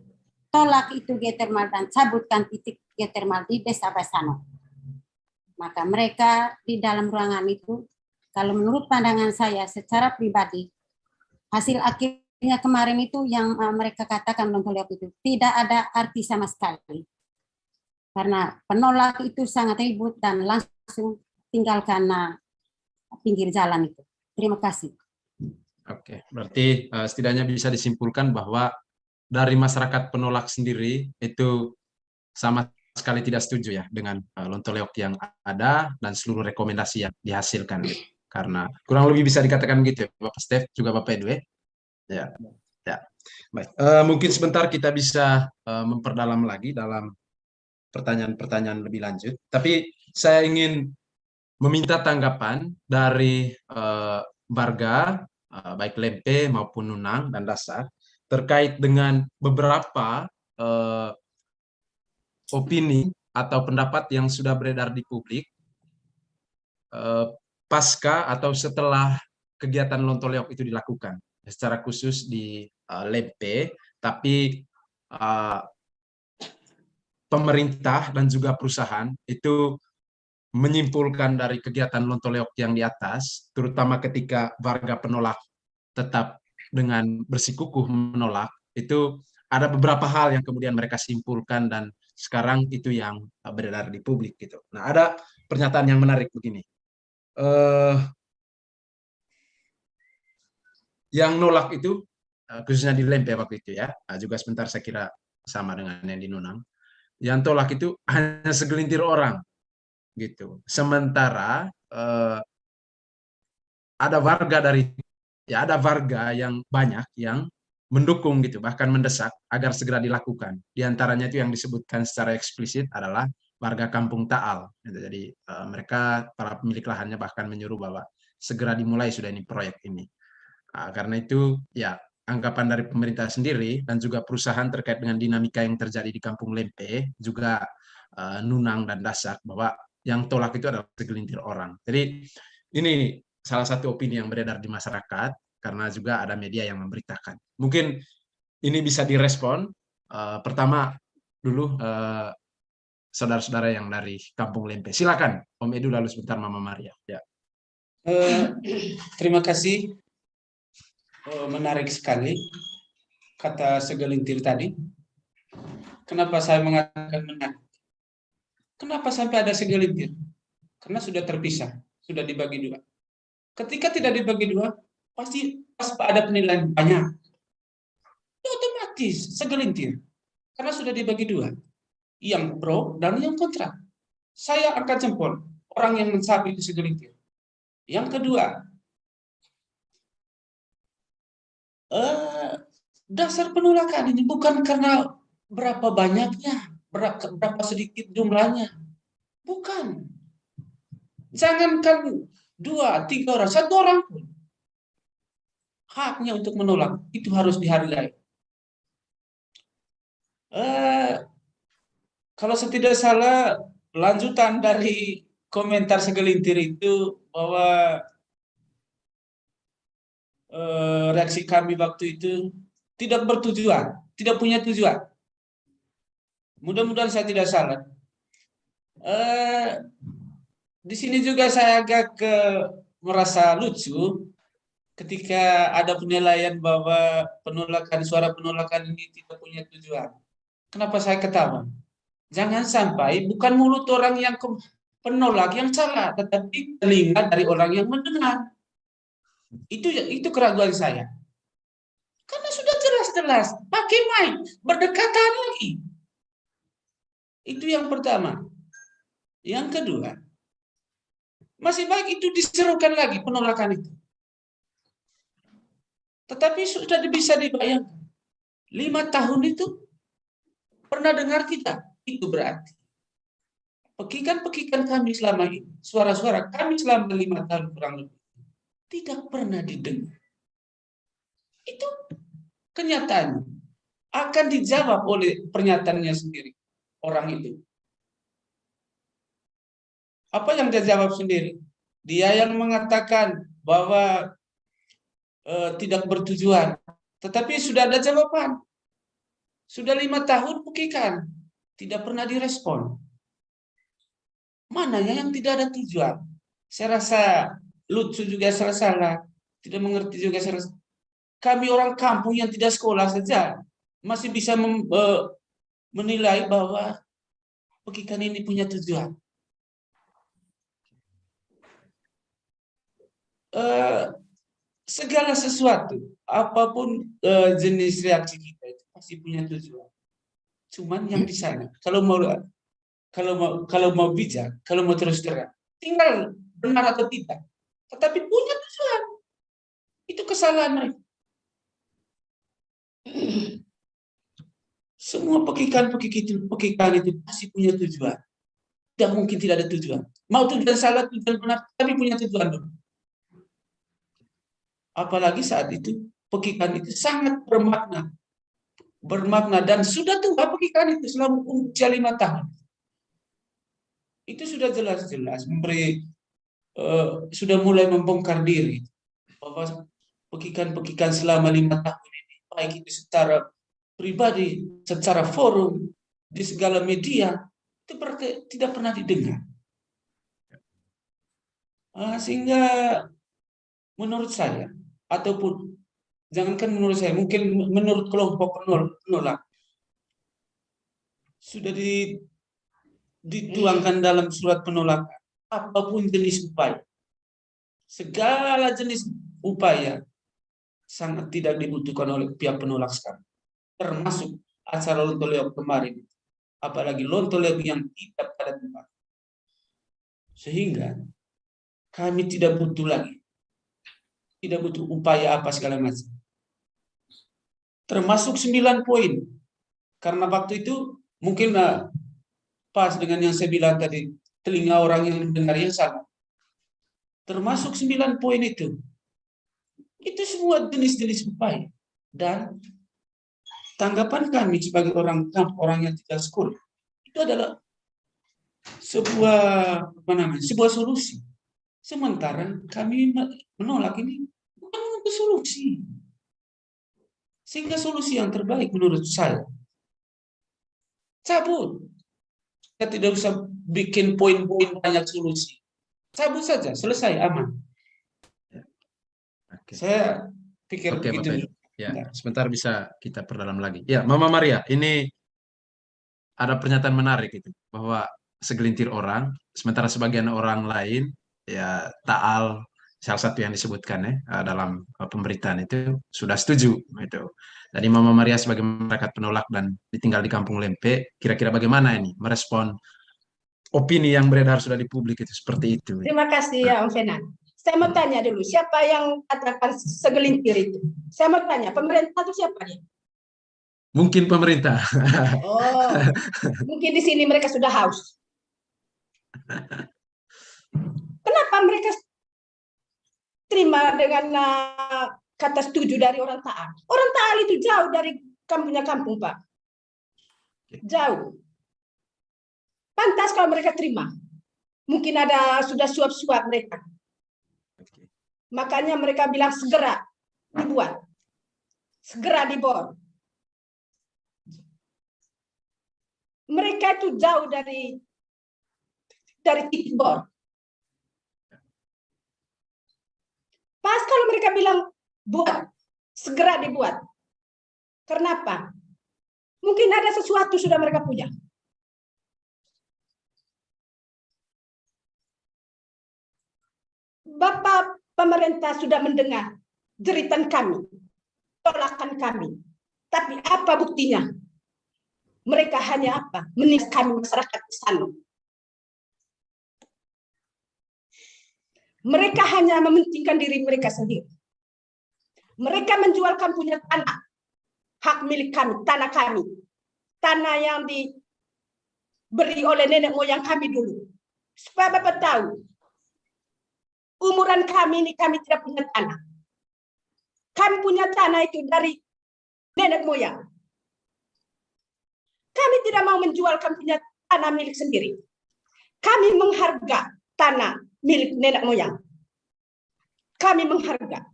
tolak itu geotermal dan cabutkan titik geotermal di desa Basano. Maka mereka di dalam ruangan itu, kalau menurut pandangan saya secara pribadi, hasil akhirnya kemarin itu yang mereka katakan Lontoliok itu tidak ada arti sama sekali. Karena penolak itu sangat ribut dan langsung tinggalkan pinggir jalan itu. Terima kasih. Oke, berarti setidaknya bisa disimpulkan bahwa dari masyarakat penolak sendiri itu sama sekali tidak setuju ya dengan Lontoliok yang ada dan seluruh rekomendasi yang dihasilkan. Karena kurang lebih bisa dikatakan gitu ya, Bapak Stef, juga Bapak Edwe. Ya, ya. Baik. Mungkin sebentar kita bisa memperdalam lagi dalam pertanyaan-pertanyaan lebih lanjut. Tapi saya ingin meminta tanggapan dari warga, baik Lempe maupun Nunang dan Dasak, terkait dengan beberapa opini atau pendapat yang sudah beredar di publik pasca atau setelah kegiatan Lontoliok itu dilakukan, secara khusus di Lempe, tapi pemerintah dan juga perusahaan itu menyimpulkan dari kegiatan Lontoliok yang di atas, terutama ketika warga penolak tetap dengan bersikukuh menolak, itu ada beberapa hal yang kemudian mereka simpulkan dan sekarang itu yang beredar di publik gitu. Nah, ada pernyataan yang menarik begini. Yang nolak itu khususnya di Lempe waktu itu ya, juga sebentar saya kira sama dengan yang di Nunang. Yang tolak itu hanya segelintir orang gitu. Sementara ada warga yang banyak yang mendukung gitu, bahkan mendesak agar segera dilakukan. Di antaranya itu yang disebutkan secara eksplisit adalah warga Kampung Taal. Jadi mereka para pemilik lahannya bahkan menyuruh bahwa segera dimulai sudah ini proyek ini. Karena itu ya anggapan dari pemerintah sendiri dan juga perusahaan terkait dengan dinamika yang terjadi di Kampung Lempe, juga Nunang dan Dasak, bahwa yang tolak itu adalah segelintir orang. Jadi ini salah satu opini yang beredar di masyarakat karena juga ada media yang memberitakan. Mungkin ini bisa direspon. Pertama dulu saudara-saudara yang dari Kampung Lempe. Silakan Om Edu, lalu sebentar Mama Maria. Ya. Terima kasih. Menarik sekali kata segelintir tadi. Kenapa saya mengatakan menarik? Kenapa sampai ada segelintir? Karena sudah terpisah, sudah dibagi dua. Ketika tidak dibagi dua, pasti ada penilaian banyak. Itu otomatis segelintir. Karena sudah dibagi dua. Yang pro dan yang kontra. Saya angkat jempol orang yang mensapi itu segelintir. Yang kedua, dasar penolakan ini bukan karena berapa banyaknya, berapa sedikit jumlahnya. Bukan. Jangankan 2, 3 orang, 1 orang pun. Haknya untuk menolak, itu harus dihargai. Kalau saya tidak salah, lanjutan dari komentar segelintir itu bahwa reaksi kami waktu itu tidak bertujuan, tidak punya tujuan. Mudah-mudahan saya tidak salah. Di sini juga saya agak merasa lucu ketika ada penilaian bahwa suara penolakan ini tidak punya tujuan. Kenapa saya ketawa? Jangan sampai bukan mulut orang yang penolak yang salah, tetapi telinga dari orang yang mendengar. Itu keraguan saya. Karena sudah jelas-jelas pakai mic, berdekatan lagi. Itu yang pertama. Yang kedua, masih baik itu diserukan lagi penolakan itu. Tetapi sudah bisa dibayangkan. 5 tahun itu pernah dengar kita. Itu berarti pekikan kami selama ini, suara-suara kami selama 5 tahun kurang lebih, tidak pernah didengar. Itu kenyataan akan dijawab oleh pernyataannya sendiri orang itu. Apa yang dia jawab sendiri? Dia yang mengatakan bahwa tidak bertujuan, tetapi sudah ada jawaban. Sudah 5 tahun pekikan, tidak pernah direspon. Mananya yang tidak ada tujuan? Saya rasa lucu juga salah, tidak mengerti juga salah. Kami orang kampung yang tidak sekolah saja masih bisa menilai bahwa pekikan ini punya tujuan. Segala sesuatu, apapun jenis reaksi kita itu pasti punya tujuan. Cuman yang di sana, kalau mau bijak, kalau mau terus terang, tinggal benar atau tidak. Tetapi punya tujuan. Itu kesalahan mereka. Semua pekikan itu pasti punya tujuan. Tidak mungkin tidak ada tujuan. Mau tujuan salah, tujuan benar, tapi punya tujuan dulu. Apalagi saat itu pekikan itu sangat bermakna dan sudah tua pekikan itu selama usia 5 tahun. Itu sudah jelas-jelas sudah mulai membongkar diri bahwa pekikan selama 5 tahun ini, baik itu secara pribadi, secara forum, di segala media, itu berarti tidak pernah didengar. Sehingga menurut saya, ataupun jangankan menurut saya, mungkin menurut kelompok penolak, sudah dituangkan dalam surat penolakan, apapun jenis upaya, segala jenis upaya sangat tidak dibutuhkan oleh pihak penolak sekarang, termasuk acara Lontoleok kemarin, apalagi Lontoleok yang tidak pada tempat. Sehingga kami tidak butuh lagi, tidak butuh upaya apa segala macam. Termasuk 9 poin. Karena waktu itu mungkin pas dengan yang saya bilang tadi, telinga orang yang mendengar yang sama. Termasuk 9 poin itu. Itu semua jenis-jenis upaya. Dan tanggapan kami sebagai orang yang tidak sekolah, itu adalah sebuah solusi. Sementara kami menolak ini bukan untuk solusi. Sehingga solusi yang terbaik menurut saya, cabut. Kita tidak usah bikin poin-poin banyak solusi. Cabut saja, selesai, aman. Oke. Saya pikir Oke, begitu. Bapak. Ya, sebentar bisa kita perdalam lagi. Ya, Mama Maria, ini ada pernyataan menarik itu bahwa segelintir orang, sementara sebagian orang lain ya taal salah satu yang disebutkan ya dalam pemberitaan itu sudah setuju itu. Jadi Mama Maria sebagai masyarakat penolak dan ditinggal di Kampung Lempe, kira-kira bagaimana ini merespon opini yang beredar sudah di publik itu seperti itu. Terima kasih ya Om Fenan. Saya mau tanya dulu, siapa yang katakan segelintir itu? Saya mau tanya, pemerintah itu siapa dia? Mungkin pemerintah. Oh, mungkin di sini mereka sudah haus. Kenapa mereka terima dengan kata setuju dari orang Taal? Orang Taal itu jauh dari kampungnya kampung, Pak. Jauh. Pantas kalau mereka terima. Mungkin ada sudah suap-suap mereka. Makanya mereka bilang segera dibuat. Segera dibor. Mereka itu jauh dari titik bor. Pas kalau mereka bilang buat, segera dibuat. Kenapa? Mungkin ada sesuatu sudah mereka punya. Bapak pemerintah sudah mendengar jeritan kami, tolakan kami. Tapi apa buktinya? Mereka hanya apa? Menindas kami masyarakat di sana. Mereka hanya mementingkan diri mereka sendiri. Mereka menjualkan punya tanah, hak milik kami, tanah yang diberi oleh nenek moyang kami dulu. Supaya Bapak tahu, umuran kami ini kami tidak punya tanah. Kami punya tanah itu dari nenek moyang. Kami tidak mau menjualkan punya tanah milik sendiri. Kami menghargai tanah milik nenek moyang. Kami menghargai.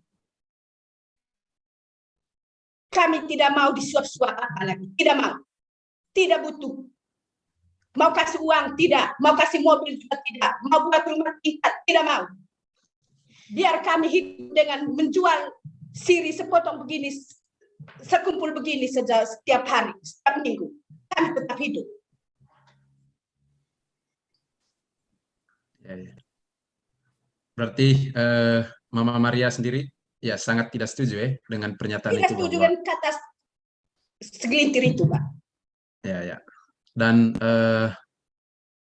Kami tidak mau disuap-suap apa lagi. Tidak mau. Tidak butuh. Mau kasih uang, tidak. Mau kasih mobil juga tidak. Mau buat rumah tingkat, tidak mau. Biar kami hidup dengan menjual siri sepotong begini, sekumpul begini saja setiap hari, setiap minggu. Kami tetap hidup. Ya. Berarti Mama Maria sendiri ya sangat tidak setuju ya dengan pernyataan Tidak itu setuju bahwa dengan kata segelintir itu, Pak. ya. Dan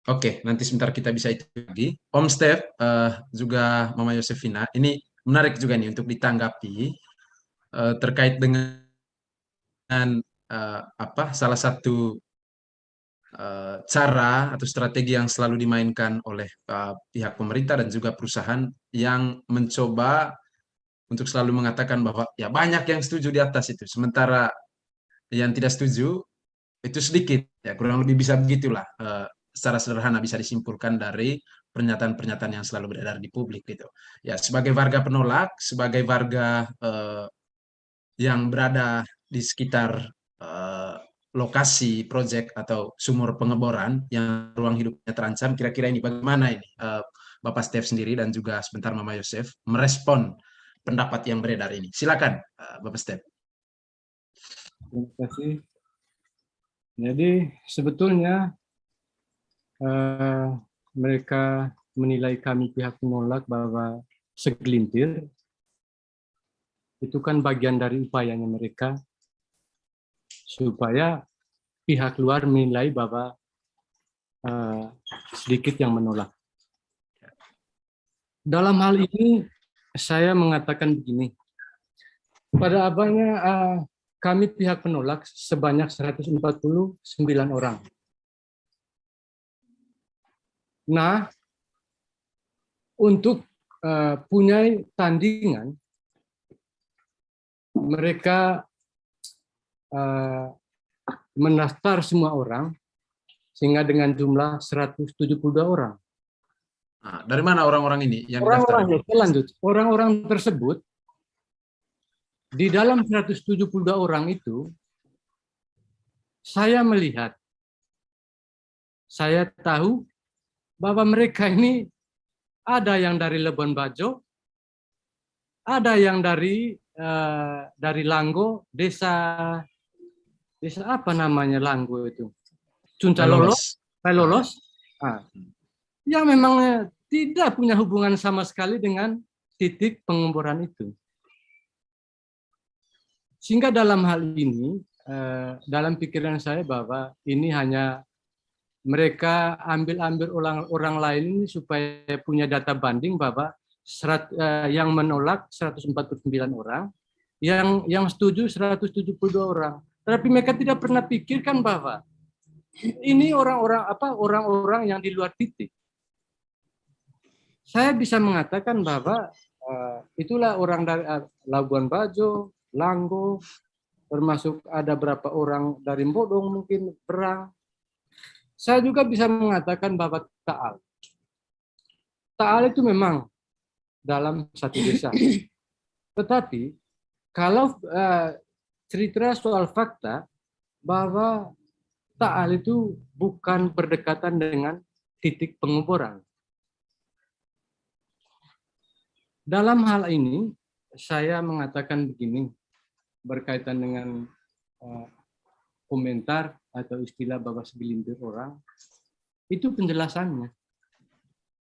oke, nanti sebentar kita bisa itu lagi. Om Steph juga Mama Yosefina, ini menarik juga nih untuk ditanggapi terkait dengan salah satu cara atau strategi yang selalu dimainkan oleh pihak pemerintah dan juga perusahaan yang mencoba untuk selalu mengatakan bahwa ya banyak yang setuju di atas itu, sementara yang tidak setuju itu sedikit. Ya kurang lebih bisa begitulah secara sederhana bisa disimpulkan dari pernyataan-pernyataan yang selalu beredar di publik gitu. Ya sebagai warga penolak, sebagai warga yang berada di sekitar lokasi proyek atau sumur pengeboran yang ruang hidupnya terancam, kira-kira ini bagaimana ini Bapak Steph sendiri dan juga sebentar Mama Yosef merespon pendapat yang beredar ini? Silakan Bapak Steph. Terima kasih. Jadi sebetulnya mereka menilai kami pihak penolak bahwa segelintir itu kan bagian dari upayanya mereka supaya pihak luar menilai bahwa sedikit yang menolak. Dalam hal ini saya mengatakan begini, pada abangnya kami pihak penolak sebanyak 149 orang. Nah, untuk punya tandingan, mereka mendaftar semua orang, sehingga dengan jumlah 172 orang. Nah, dari mana orang-orang ini yang didaftar? Orang-orang tersebut, di dalam 172 orang itu, saya melihat, saya tahu bahwa mereka ini ada yang dari Labuan Bajo, ada yang dari Langgo, desa apa namanya Langgo itu? Cuncalolos, Pelolos, yang memang tidak punya hubungan sama sekali dengan titik pengeboran itu. Sehingga dalam hal ini, dalam pikiran saya bahwa ini hanya mereka ambil orang lain ini supaya punya data banding bahwa yang menolak 149 orang, yang setuju 172 orang. Tapi mereka tidak pernah pikirkan bahwa ini orang-orang yang di luar titik. Saya bisa mengatakan bahwa itulah orang dari Labuan Bajo, Langgo, termasuk ada berapa orang dari Bodong mungkin Perang. Saya juga bisa mengatakan bahwa Taal. Taal itu memang dalam satu desa. Tetapi kalau cerita soal fakta bahwa Taal itu bukan berdekatan dengan titik penguburan. Dalam hal ini saya mengatakan begini berkaitan dengan komentar atau istilah bahwa segelintir orang, itu penjelasannya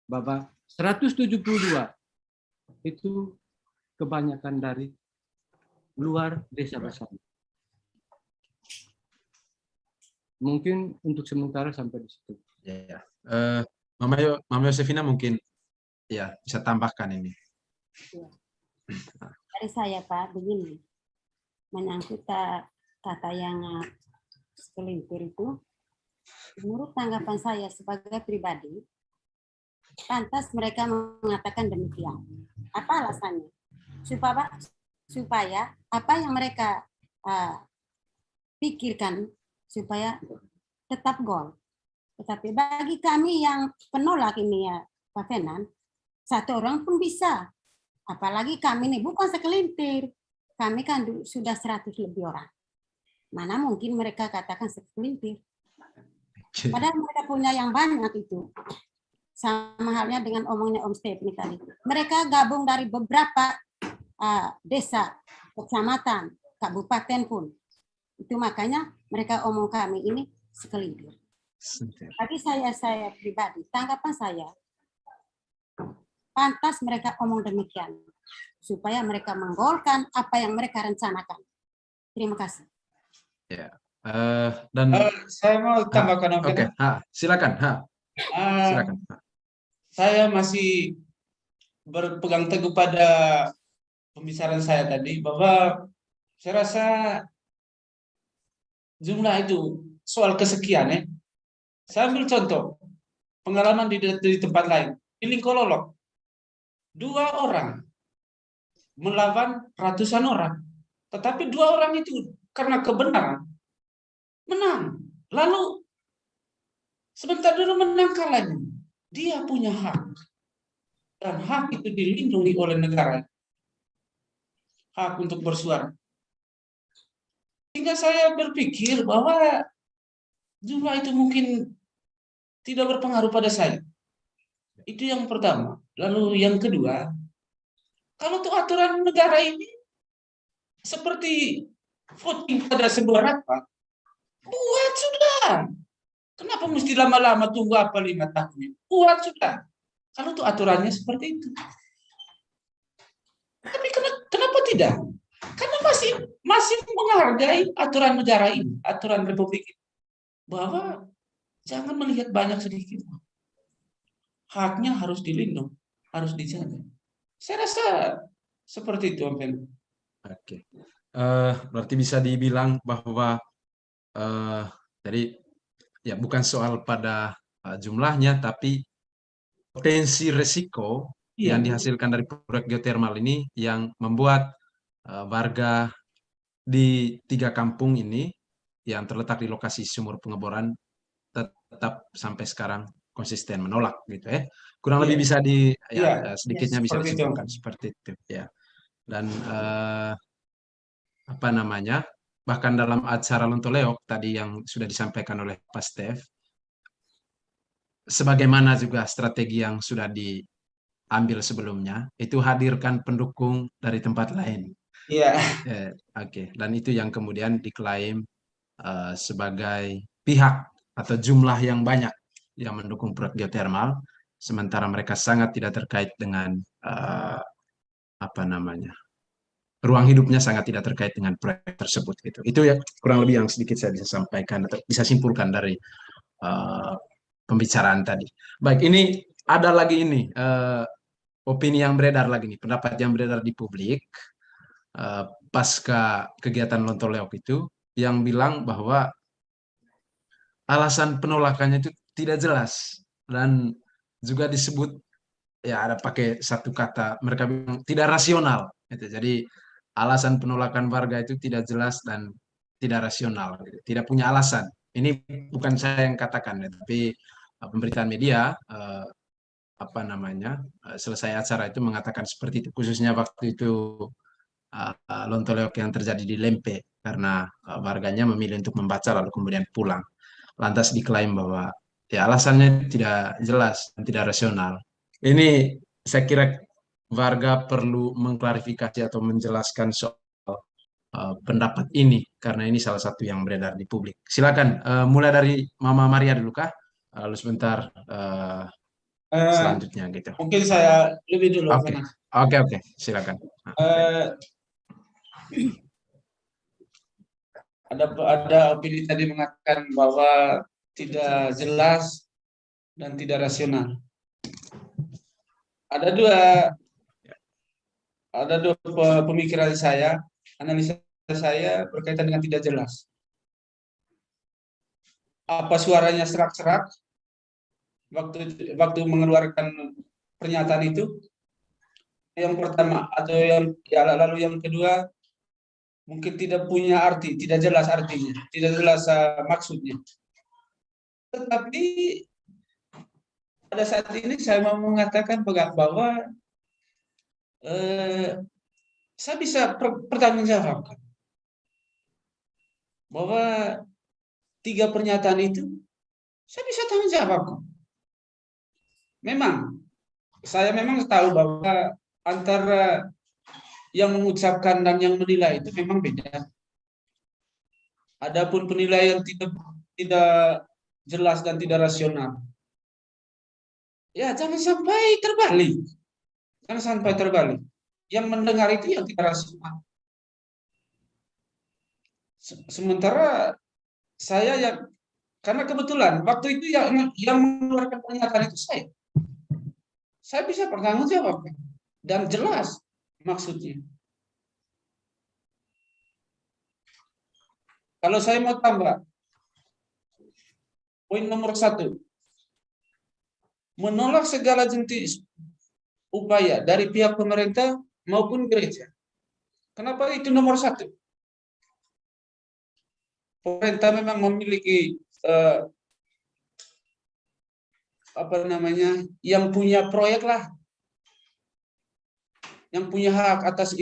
bahwa 172 itu kebanyakan dari luar desa Basari. Mungkin untuk sementara sampai di situ. Ya. Mama Yosefina mungkin ya bisa tambahkan ini. Dari saya Pak, begini, menyangkut kata yang segelintir itu, menurut tanggapan saya sebagai pribadi, pantas mereka mengatakan demikian. Apa alasannya? Supaya apa yang mereka pikirkan supaya tetap gol. Tetapi bagi kami yang penolak ini ya Pak Fenan, satu orang pun bisa. Apalagi kami ini bukan segelintir. Kami kan sudah 100 lebih orang. Mana mungkin mereka katakan segelintir. Padahal mereka punya yang banyak itu. Sama halnya dengan omongnya Om Stephen tadi. Mereka gabung dari beberapa desa, kecamatan, kabupaten pun. Itu makanya mereka omong kami ini segelintir. Tapi saya pribadi, tanggapan saya, pantas mereka omong demikian. Supaya mereka menggolkan apa yang mereka rencanakan. Terima kasih. Ya. Dan Saya mau tambahkan. Oke, silakan. Silakan. Saya masih berpegang teguh pada pembicaraan saya tadi bahwa saya rasa jumlah itu soal kesekian ya. Saya ambil contoh pengalaman di tempat lain di Lingkololok, 2 orang melawan ratusan orang, tetapi 2 orang itu karena kebenaran menang. Lalu sebentar dulu menang kalahnya, dia punya hak dan hak itu dilindungi oleh negara, hak untuk bersuara. Sehingga saya berpikir bahwa jumlah itu mungkin tidak berpengaruh pada saya. Itu yang pertama. Lalu yang kedua, kalau tuh aturan negara ini seperti voting pada sebuah rapat, buat sudah. Kenapa mesti lama-lama tunggu 5 tahun? Buat sudah. Kalau tuh aturannya seperti itu. Tapi kenapa tidak? Karena masih menghargai aturan negara ini, aturan republik ini. Bahwa jangan melihat banyak sedikit. Haknya harus dilindungi, harus dijaga. Saya rasa seperti itu, Om Fen. Oke. Berarti bisa dibilang bahwa jadi ya bukan soal pada jumlahnya, tapi potensi resiko yang dihasilkan dari proyek geotermal ini yang membuat warga di 3 kampung ini yang terletak di lokasi sumur pengeboran tetap sampai sekarang konsisten menolak gitu ya. Kurang lebih bisa sedikitnya bisa disimpulkan seperti itu ya. Dan apa namanya? Bahkan dalam acara Lontoleok tadi yang sudah disampaikan oleh Pak Stef, sebagaimana juga strategi yang sudah diambil sebelumnya, itu hadirkan pendukung dari tempat lain. Iya. Oke. Dan itu yang kemudian diklaim sebagai pihak atau jumlah yang banyak yang mendukung proyek geotermal, sementara mereka sangat tidak terkait dengan ruang hidupnya sangat tidak terkait dengan proyek tersebut gitu. Itu ya kurang lebih yang sedikit saya bisa sampaikan atau bisa simpulkan dari pembicaraan tadi. Baik, ini ada lagi ini opini yang beredar lagi nih, pendapat yang beredar di publik pasca kegiatan Lontoleok itu yang bilang bahwa alasan penolakannya itu tidak jelas dan juga disebut ya ada pakai satu kata, mereka bilang tidak rasional gitu. Jadi alasan penolakan warga itu tidak jelas dan tidak rasional gitu. Tidak punya alasan. Ini bukan saya yang katakan ya, tapi pemberitaan media apa namanya, selesai acara itu mengatakan seperti itu, khususnya waktu itu lontolok yang terjadi di Lempe, karena warganya memilih untuk membaca lalu kemudian pulang. Lantas diklaim bahwa ya alasannya tidak jelas dan tidak rasional. Ini saya kira warga perlu mengklarifikasi atau menjelaskan soal pendapat ini, karena ini salah satu yang beredar di publik. Silakan, mulai dari Mama Maria dulu kah? Lalu sebentar selanjutnya gitu. Mungkin saya lebih dulu. Oke, oke, silakan. Eh, ada opini tadi mengatakan bahwa tidak jelas dan tidak rasional. Ada dua pemikiran saya, analisa saya berkaitan dengan tidak jelas. Apa suaranya serak-serak waktu mengeluarkan pernyataan itu? Yang pertama, atau lalu yang kedua, mungkin tidak punya arti, tidak jelas artinya, tidak jelas maksudnya. Tetapi pada saat ini saya mau mengatakan bahwa saya bisa pertanggungjawabkan bahwa 3 pernyataan itu saya bisa tanggung jawab. Memang saya memang tahu bahwa antara yang mengucapkan dan yang menilai itu memang beda. Adapun penilaian tidak jelas dan tidak rasional, ya jangan sampai terbalik. Jangan sampai terbalik. Yang mendengar itu yang tidak rasional. Sementara saya karena kebetulan waktu itu yang mengeluarkan pernyataan itu saya bisa bertanggung jawab dan jelas maksudnya. Kalau saya mau tambah, poin nomor 1, menolak segala jenis upaya dari pihak pemerintah maupun gereja. Kenapa itu nomor 1? Pemerintah memang memiliki yang punya proyek lah, yang punya hak atas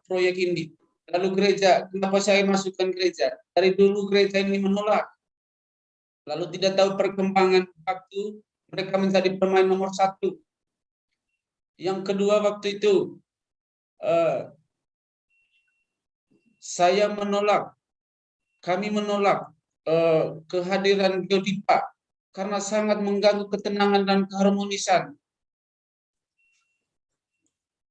proyek ini. Lalu gereja, kenapa saya masukkan gereja? Dari dulu gereja ini menolak. Lalu tidak tahu perkembangan waktu, mereka menjadi pemain nomor 1. Yang kedua, waktu itu kami menolak kehadiran Geodipa karena sangat mengganggu ketenangan dan keharmonisan.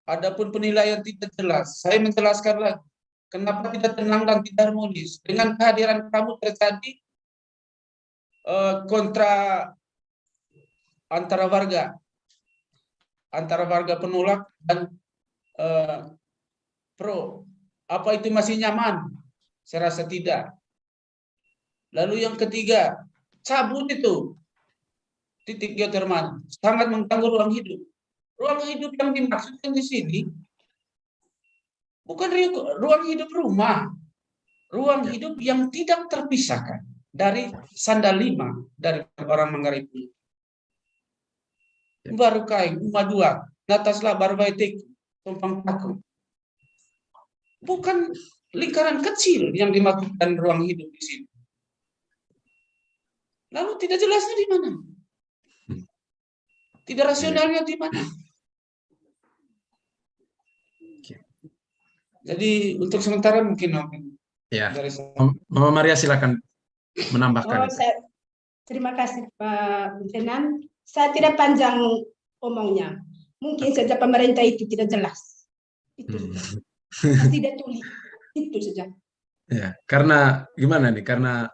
Adapun penilaian tidak jelas, saya menjelaskan lagi kenapa tidak tenang dan tidak harmonis. Dengan kehadiran kamu terjadi kontra antara warga penolak dan pro. Apa itu masih nyaman? Saya rasa tidak. Lalu yang ketiga, cabut itu titik geotermal sangat mengganggu ruang hidup. Ruang hidup yang dimaksudkan di sini bukan ruang hidup rumah, ruang hidup yang tidak terpisahkan dari sandal 5 dari orang Manggarai Pulo. Baru kain, Uma 2, Nataslah Barbaitik, Tumpang Paku. Bukan lingkaran kecil yang dimaksudkan ruang hidup di sini. Lalu tidak jelasnya di mana? Tidak rasionalnya di mana? Jadi untuk sementara mungkin Ya, dari saya. Mama Maria silakan menambahkan. Terima kasih Pak Butenan. Saya tidak panjang omongnya. Mungkin saja pemerintah itu tidak jelas. Itu sudah. Tidak tuli. Itu saja. Ya, karena gimana nih? Karena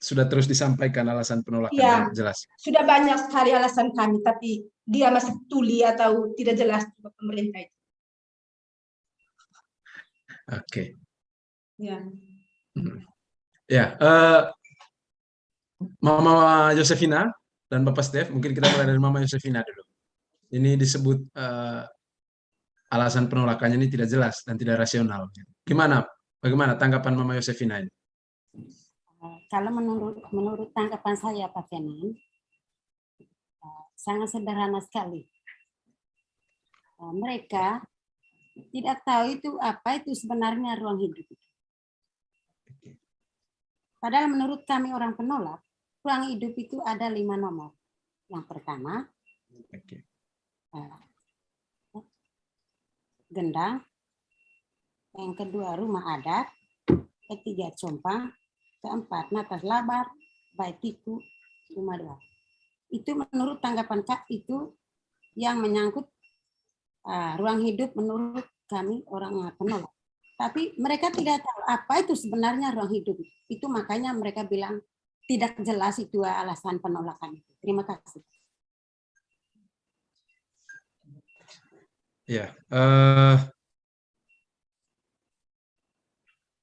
sudah terus disampaikan alasan penolakan Ya, yang jelas. sudah banyak sekali alasan kami, tapi dia masih tuli atau tidak jelas pemerintah itu. Oke. Ya. Ya, Mama Yosefina dan Bapak Stef, mungkin kita mulai dari Mama Yosefina dulu. Ini disebut alasan penolakannya ini tidak jelas dan tidak rasional. Bagaimana tanggapan Mama Yosefina ini? Kalau menurut tanggapan saya, Pak Fenan, sangat sederhana sekali. Mereka tidak tahu itu apa itu sebenarnya ruang hidup. Padahal menurut kami orang penolak, ruang hidup itu ada 5 nomor. Yang pertama, gendang. Yang kedua, rumah adat. Ketiga, compang. Keempat, natas labar, baitiku, rumah dua. Itu menurut tanggapan Kak, itu yang menyangkut ruang hidup menurut kami orang penolak. Tapi mereka tidak tahu apa itu sebenarnya ruang hidup. Itu makanya mereka bilang tidak jelas itu alasan penolakan. Terima kasih. Ya,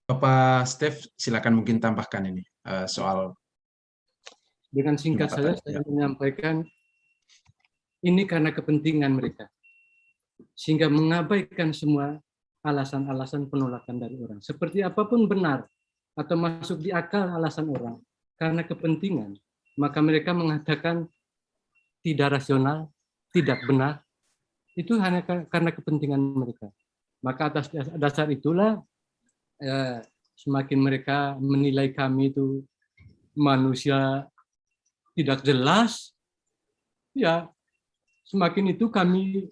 Bapak Steph, silakan mungkin tambahkan ini soal. Dengan singkat saja saya menyampaikan ini karena kepentingan mereka, sehingga mengabaikan semua alasan-alasan penolakan dari orang. Seperti apapun benar atau masuk di akal alasan orang, karena kepentingan, maka mereka mengatakan tidak rasional, tidak benar, itu hanya karena kepentingan mereka. Maka atas dasar itulah semakin mereka menilai kami itu manusia tidak jelas, ya semakin itu kami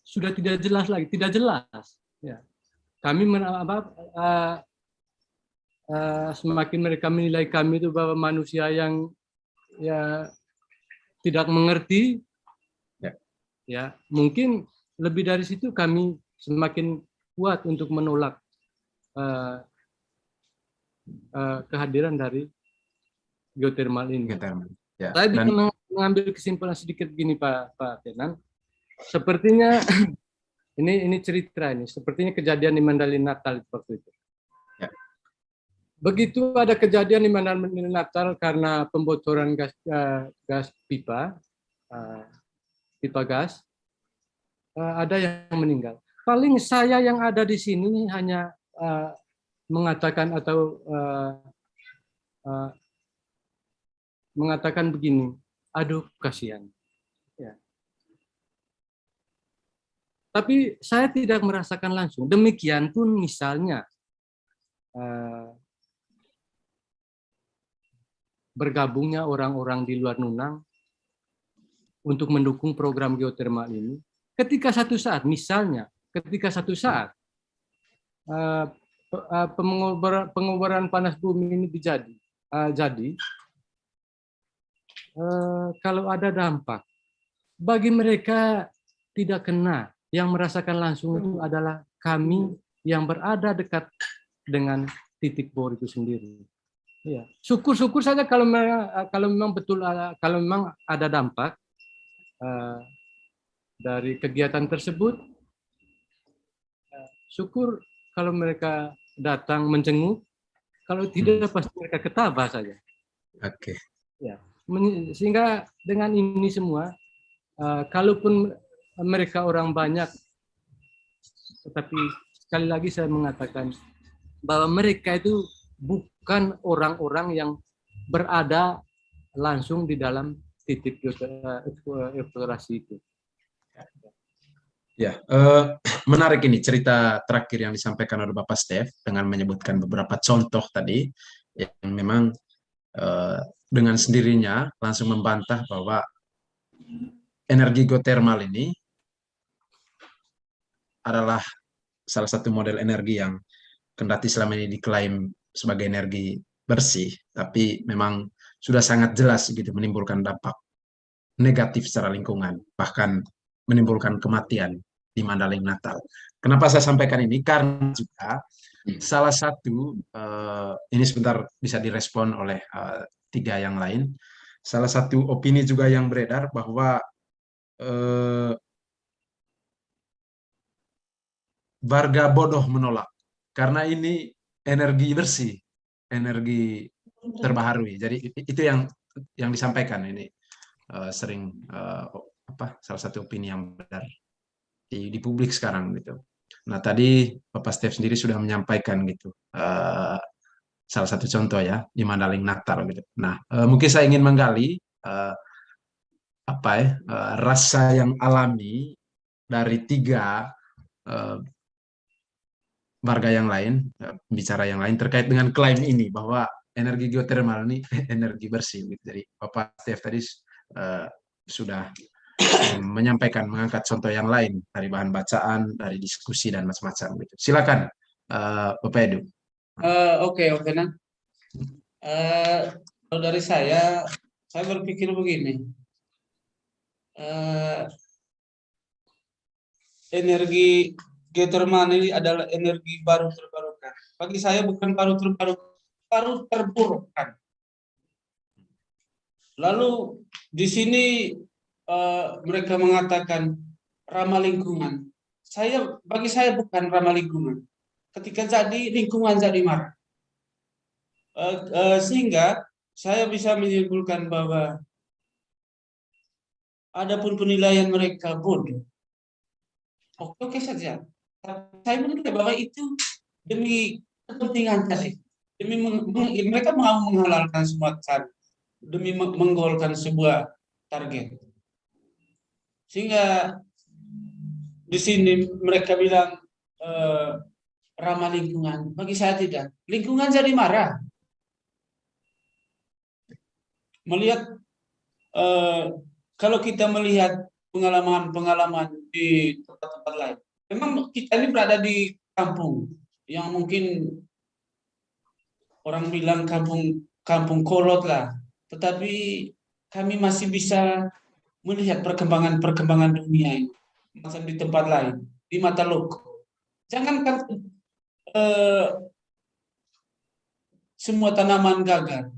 sudah tidak jelas lagi, tidak jelas. Ya. Kami semakin mereka menilai kami itu bahwa manusia yang ya tidak mengerti, ya mungkin lebih dari situ kami semakin kuat untuk menolak kehadiran dari geotermal ini. Ya. Saya bisa mengambil kesimpulan sedikit gini Pak Tenan. Sepertinya ini cerita ini, sepertinya kejadian di Mandalin Natal waktu itu. Ya. Begitu ada kejadian di Mandalin Natal karena pembocoran gas pipa gas, ada yang meninggal. Paling saya yang ada di sini hanya mengatakan atau mengatakan begini, aduh kasihan. Ya. Tapi saya tidak merasakan langsung. Demikian pun misalnya bergabungnya orang-orang di luar Nunang untuk mendukung program geotermal ini. Ketika satu saat, misalnya, pengobaran panas bumi ini jadi, kalau ada dampak, bagi mereka tidak kena, yang merasakan langsung itu adalah kami yang berada dekat dengan titik bor itu sendiri. Ya. Syukur-syukur saja kalau memang betul, kalau memang ada dampak dari kegiatan tersebut, syukur kalau mereka datang menjenguk, kalau tidak pasti mereka ketawa saja. Oke. Ya. Sehingga dengan ini semua, kalaupun mereka orang banyak, tetapi sekali lagi saya mengatakan bahwa mereka itu bukan orang-orang yang berada langsung di dalam titik eksplorasi itu. Ya, menarik ini cerita terakhir yang disampaikan oleh Bapak Steph dengan menyebutkan beberapa contoh tadi yang memang dengan sendirinya langsung membantah bahwa energi geotermal ini adalah salah satu model energi yang kendati selama ini diklaim sebagai energi bersih, tapi memang sudah sangat jelas gitu menimbulkan dampak negatif secara lingkungan, bahkan menimbulkan kematian di Mandalay Natal. Kenapa saya sampaikan ini? Karena juga salah satu, ini sebentar bisa direspon oleh 3 yang lain, salah satu opini juga yang beredar bahwa warga bodoh menolak, karena ini energi bersih, energi terbaharui. Jadi itu yang disampaikan ini sering salah satu opini yang benar di publik sekarang gitu. Nah tadi Bapak Steph sendiri sudah menyampaikan gitu salah satu contoh ya di Mandalay Natal gitu. Nah mungkin saya ingin menggali rasa yang alami dari 3 warga yang lain, bicara yang lain terkait dengan klaim ini bahwa energi geotermal ini energi bersih. Gitu. Jadi Bapak Stef tadi sudah menyampaikan, mengangkat contoh yang lain dari bahan bacaan, dari diskusi dan macam-macam. Gitu. Silakan Bapak Edu. Oke, nah. Kalau dari saya berpikir begini. Energi geotermal ini adalah energi baru terbarukan. Bagi saya bukan baru terbarukan. Lalu di sini mereka mengatakan ramah lingkungan. Bagi saya bukan ramah lingkungan. Ketika jadi lingkungan jadi marah. Sehingga saya bisa menyimpulkan bahwa adapun penilaian mereka bodoh. Oke saja. Saya menilai bahwa itu demi kepentingan tadi. Mereka mau menghalalkan semua cara demi menggolkan sebuah target. Sehingga di sini mereka bilang ramah lingkungan. Bagi saya tidak. Lingkungan jadi marah. Melihat kalau kita melihat pengalaman di tempat-tempat lain, memang kita ini berada di kampung yang mungkin orang bilang kampung kolot lah, tetapi kami masih bisa melihat perkembangan dunia ini macam di tempat lain, di mata loko. Jangankan semua tanaman gagal,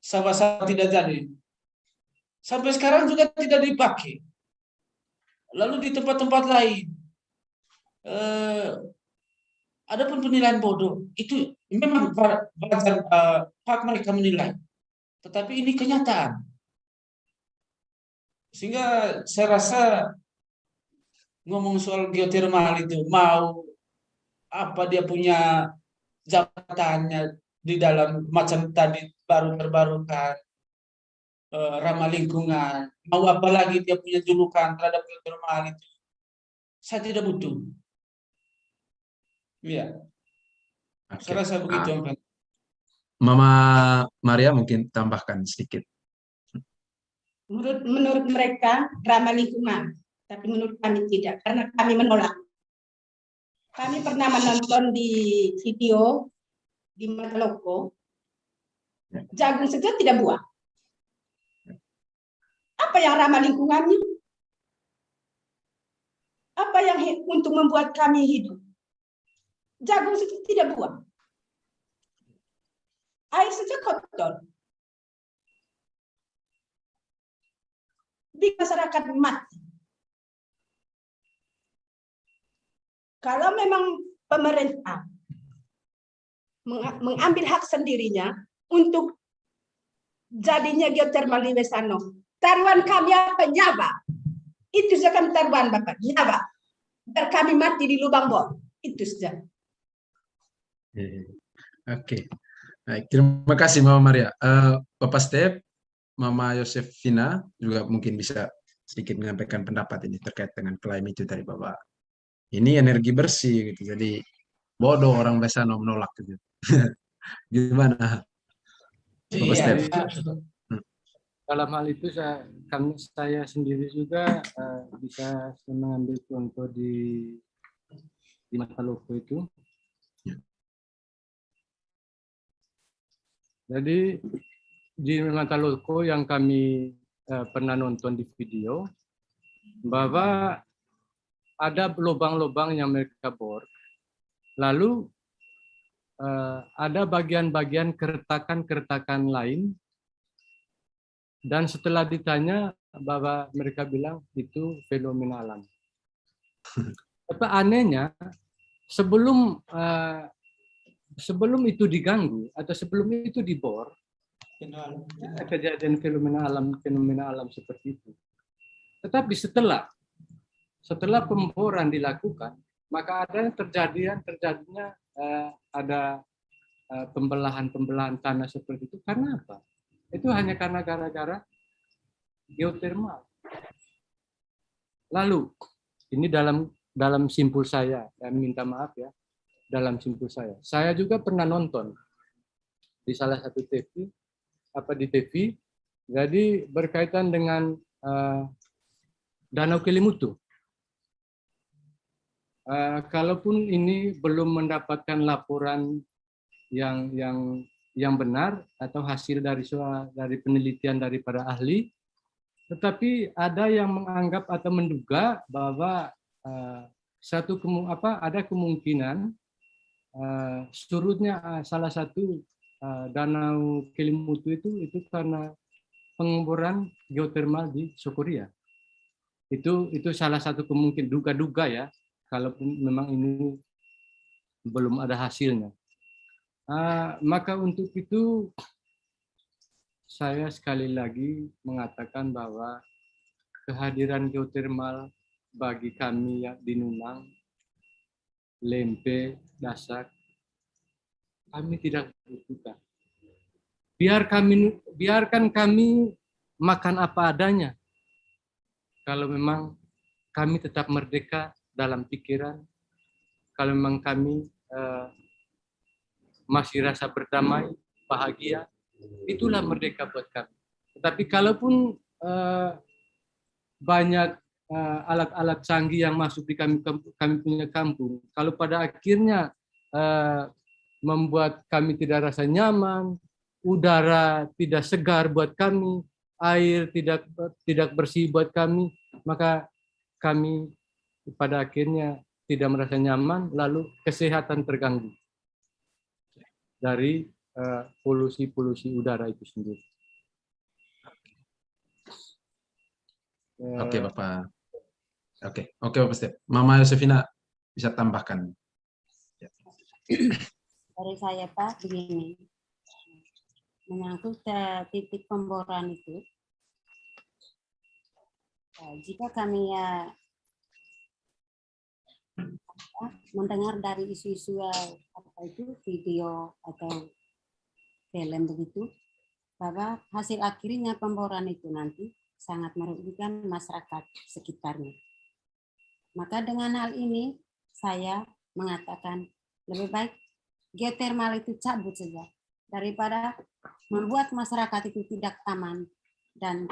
sawah-sawah tidak jadi. Sampai sekarang juga tidak dipakai. Lalu di tempat-tempat lain, adapun penilaian bodoh itu memang wajar hak mereka menilai, tetapi ini kenyataan. Sehingga saya rasa ngomong soal geotermal itu mau apa dia punya jabatannya di dalam macam tadi baru terbarukan. Ramah lingkungan, mau apa lagi dia punya julukan terhadap geotermal itu, saya tidak butuh. Iya, saya rasa begitu. Mama Maria mungkin tambahkan sedikit. Menurut mereka ramah lingkungan, tapi menurut kami tidak, karena kami menolak. Kami pernah menonton di video di Mataloko, jagung saja tidak buah. Apa yang ramah lingkungannya? Apa yang untuk membuat kami hidup? Jagung saja tidak buah. Air saja kotor. Di masyarakat mati. Kalau memang pemerintah mengambil hak sendirinya untuk jadinya geotermal di Wesano, taruhan kami apa? Nyawa. Itu saja taruhan Bapak, nyawa. Biar kami mati di lubang bor. Itu saja. Oke. Baik, terima kasih Mama Maria. Bapak Step, Mama Yosefina juga mungkin bisa sedikit menyampaikan pendapat ini terkait dengan klaim itu dari Bapak. Ini energi bersih gitu. Jadi bodoh orang Wesano menolak gitu. Gimana? Bapak Step. Dalam hal itu saya sendiri juga bisa mengambil contoh di Mataloko itu. Jadi di Mataloko yang kami pernah nonton di video, bahwa ada lubang-lubang yang mereka bor, lalu ada bagian-bagian keretakan-keretakan lain, dan setelah ditanya bahwa mereka bilang itu fenomena alam. Tapi anehnya sebelum itu diganggu atau sebelum itu dibor, kejadian fenomena alam seperti itu. Tetapi setelah pemboran dilakukan, maka ada terjadinya ada pembelahan tanah seperti itu. Karena apa? Itu hanya karena gara-gara geotermal. Lalu ini dalam simpul saya minta maaf ya, dalam simpul saya juga pernah nonton di salah satu TV, di TV, jadi berkaitan dengan Danau Kelimutu. Kalaupun ini belum mendapatkan laporan yang benar atau hasil dari penelitian daripada ahli, tetapi ada yang menganggap atau menduga bahwa ada kemungkinan surutnya salah satu Danau Kelimutu itu karena pengeboran geotermal di Sokoria. Itu salah satu kemungkinan, duga-duga ya, kalaupun memang ini belum ada hasilnya. Maka untuk itu saya sekali lagi mengatakan bahwa kehadiran geotermal bagi kami yang di Nunang, Lempe, Dasak, kami tidak butuhkan. Biarkan kami makan apa adanya. Kalau memang kami tetap merdeka dalam pikiran, kalau memang kami masih rasa berdamai, bahagia, itulah merdeka buat kami. Tetapi kalaupun banyak alat-alat canggih yang masuk di kami punya kampung, kalau pada akhirnya membuat kami tidak rasa nyaman, udara tidak segar buat kami, air tidak bersih buat kami, maka kami pada akhirnya tidak merasa nyaman, lalu kesehatan terganggu dari polusi udara itu sendiri. Oke, Bapak. Oke, Bapak Stef. Mama Yosefina bisa tambahkan. Dari saya Pak, begini, menyangkut titik pemboran itu, jika kami mendengar dari isu-isu video atau film begitu, bahwa hasil akhirnya pemboran itu nanti sangat merugikan masyarakat sekitarnya. Maka dengan hal ini saya mengatakan lebih baik geotermal itu cabut saja daripada membuat masyarakat itu tidak aman dan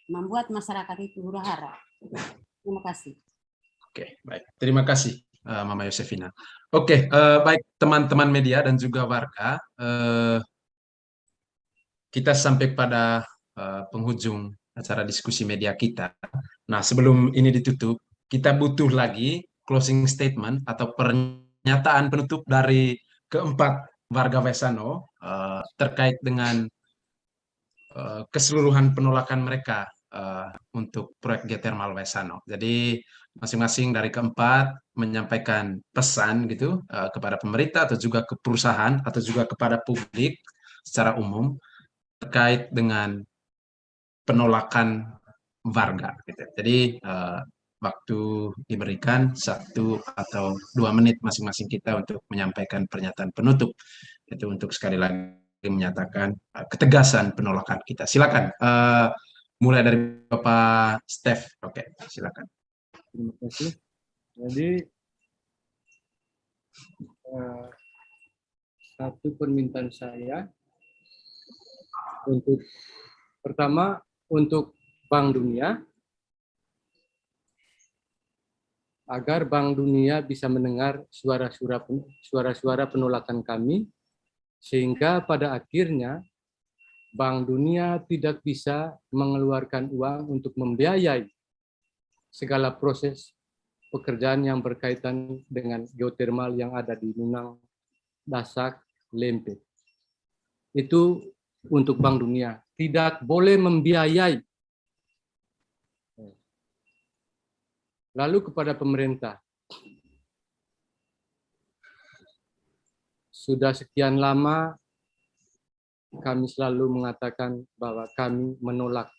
membuat masyarakat itu huru-hara. Terima kasih. Oke, baik. Terima kasih, Mama Yosefina. Oke, baik teman-teman media dan juga warga, kita sampai pada penghujung acara diskusi media kita. Nah, sebelum ini ditutup, kita butuh lagi closing statement atau pernyataan penutup dari keempat warga Wesano terkait dengan keseluruhan penolakan mereka untuk proyek geotermal Wesano. Jadi masing-masing dari keempat menyampaikan pesan gitu kepada pemerintah atau juga ke perusahaan atau juga kepada publik secara umum terkait dengan penolakan warga. Gitu. Jadi waktu diberikan 1 atau 2 menit masing-masing kita untuk menyampaikan pernyataan penutup. Itu untuk sekali lagi menyatakan ketegasan penolakan kita. Silakan. Mulai dari Bapak Stef. Oke, silakan. Terima kasih. Jadi satu permintaan saya pertama untuk Bank Dunia, agar Bank Dunia bisa mendengar suara-suara penolakan kami, sehingga pada akhirnya Bank Dunia tidak bisa mengeluarkan uang untuk membiayai segala proses pekerjaan yang berkaitan dengan geotermal yang ada di Nunang, Dasak, Lempe. Itu untuk Bank Dunia. Tidak boleh membiayai. Lalu kepada pemerintah. Sudah sekian lama kami selalu mengatakan bahwa kami menolak.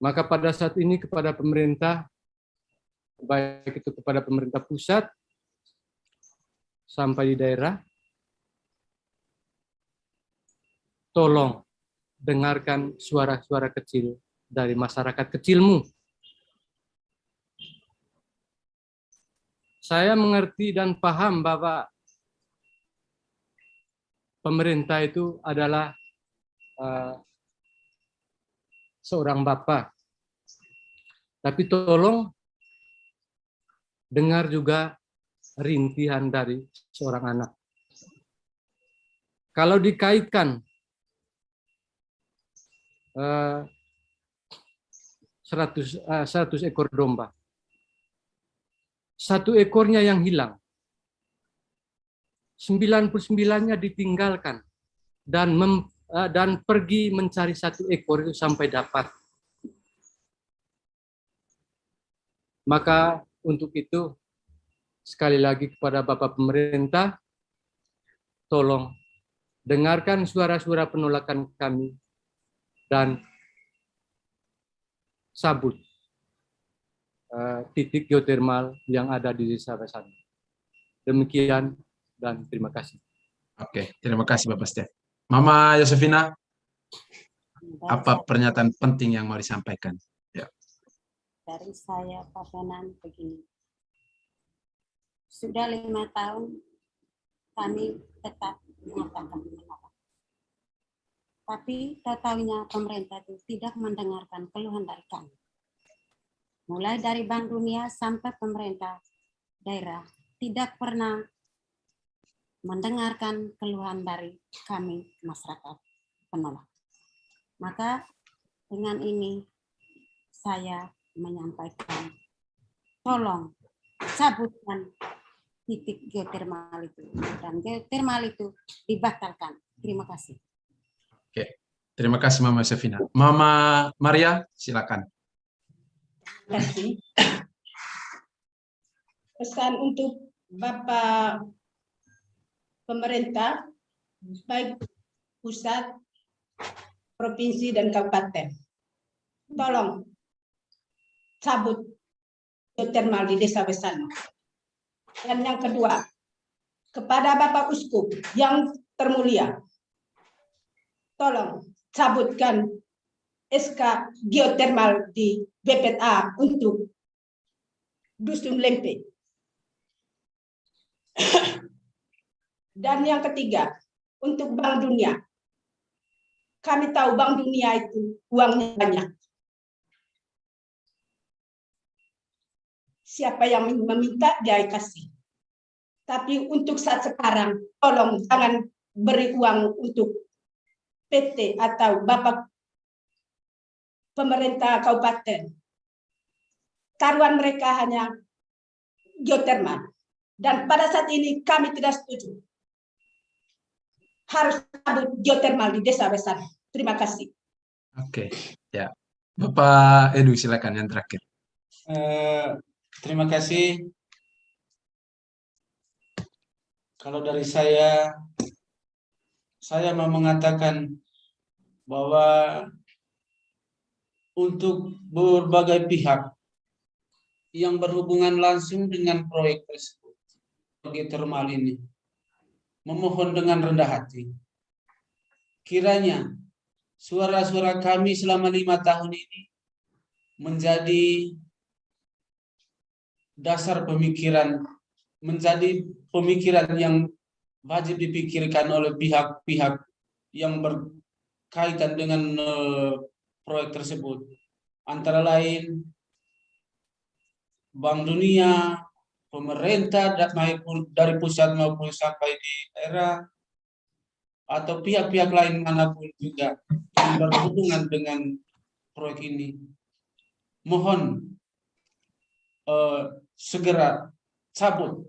Maka pada saat ini kepada pemerintah, baik itu kepada pemerintah pusat sampai di daerah, tolong dengarkan suara-suara kecil dari masyarakat kecilmu. Saya mengerti dan paham bahwa pemerintah itu adalah seorang bapak. Tapi tolong dengar juga rintihan dari seorang anak. Kalau dikaitkan 100 ekor domba, 1 ekornya yang hilang, 99-nya ditinggalkan dan pergi mencari 1 ekor itu sampai dapat. Maka untuk itu, sekali lagi kepada Bapak Pemerintah, tolong dengarkan suara-suara penolakan kami dan sabut titik geotermal yang ada di Desa Wesano. Demikian dan terima kasih. Oke, terima kasih Bapak Stef. Mama Yosefina, apa pernyataan penting yang mau disampaikan? Ya. Dari saya, Pak Fenan, begini. Sudah 5 tahun kami tetap mengatakan menolak. Tapi tahunya pemerintah itu tidak mendengarkan keluhan dari kami. Mulai dari Bank Dunia sampai pemerintah daerah tidak pernah mendengarkan keluhan dari kami masyarakat penolak. Maka dengan ini saya menyampaikan, tolong cabutkan titik geotermal itu dan geotermal itu dibatalkan. Terima kasih. Oke, terima kasih Mama Yosefina. Mama Maria, silakan. Terima kasih. Pesan untuk Bapak pemerintah, baik pusat, provinsi, dan kabupaten. Tolong cabut geotermal di Desa Wesano. Dan yang kedua, kepada Bapak Uskup yang termulia, tolong cabutkan SK geotermal di BPTA untuk Dusun Lempe. Dan yang ketiga, untuk Bank Dunia. Kami tahu Bank Dunia itu uangnya banyak. Siapa yang meminta, dia kasih. Tapi untuk saat sekarang, tolong jangan beri uang untuk PT atau Bapak pemerintah kabupaten. Taruhan mereka hanya geotermal. Dan pada saat ini kami tidak setuju. Harus cabut geotermal di Desa Wesano. Terima kasih. Oke, ya. Bapak Edu, silakan yang terakhir. Terima kasih. Kalau dari saya mau mengatakan bahwa untuk berbagai pihak yang berhubungan langsung dengan proyek tersebut, geotermal ini, memohon dengan rendah hati. Kiranya suara-suara kami selama 5 tahun ini menjadi dasar pemikiran, menjadi pemikiran yang wajib dipikirkan oleh pihak-pihak yang berkaitan dengan proyek tersebut. Antara lain Bank Dunia, pemerintah dari pusat maupun sampai di daerah, atau pihak-pihak lain manapun juga yang berhubungan dengan proyek ini. Mohon segera cabut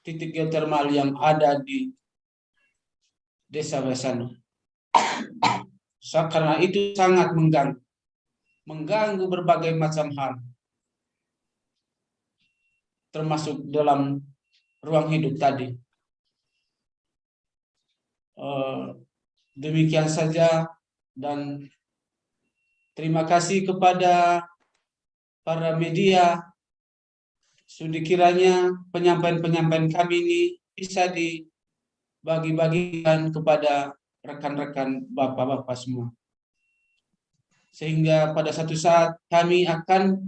titik geotermal yang ada di Desa Wesano. Karena itu sangat mengganggu berbagai macam hal, termasuk dalam ruang hidup tadi. Demikian saja, dan terima kasih kepada para media. Kiranya penyampaian-penyampaian kami ini bisa dibagi-bagikan kepada rekan-rekan bapak-bapak semua. sehingga pada satu saat kami akan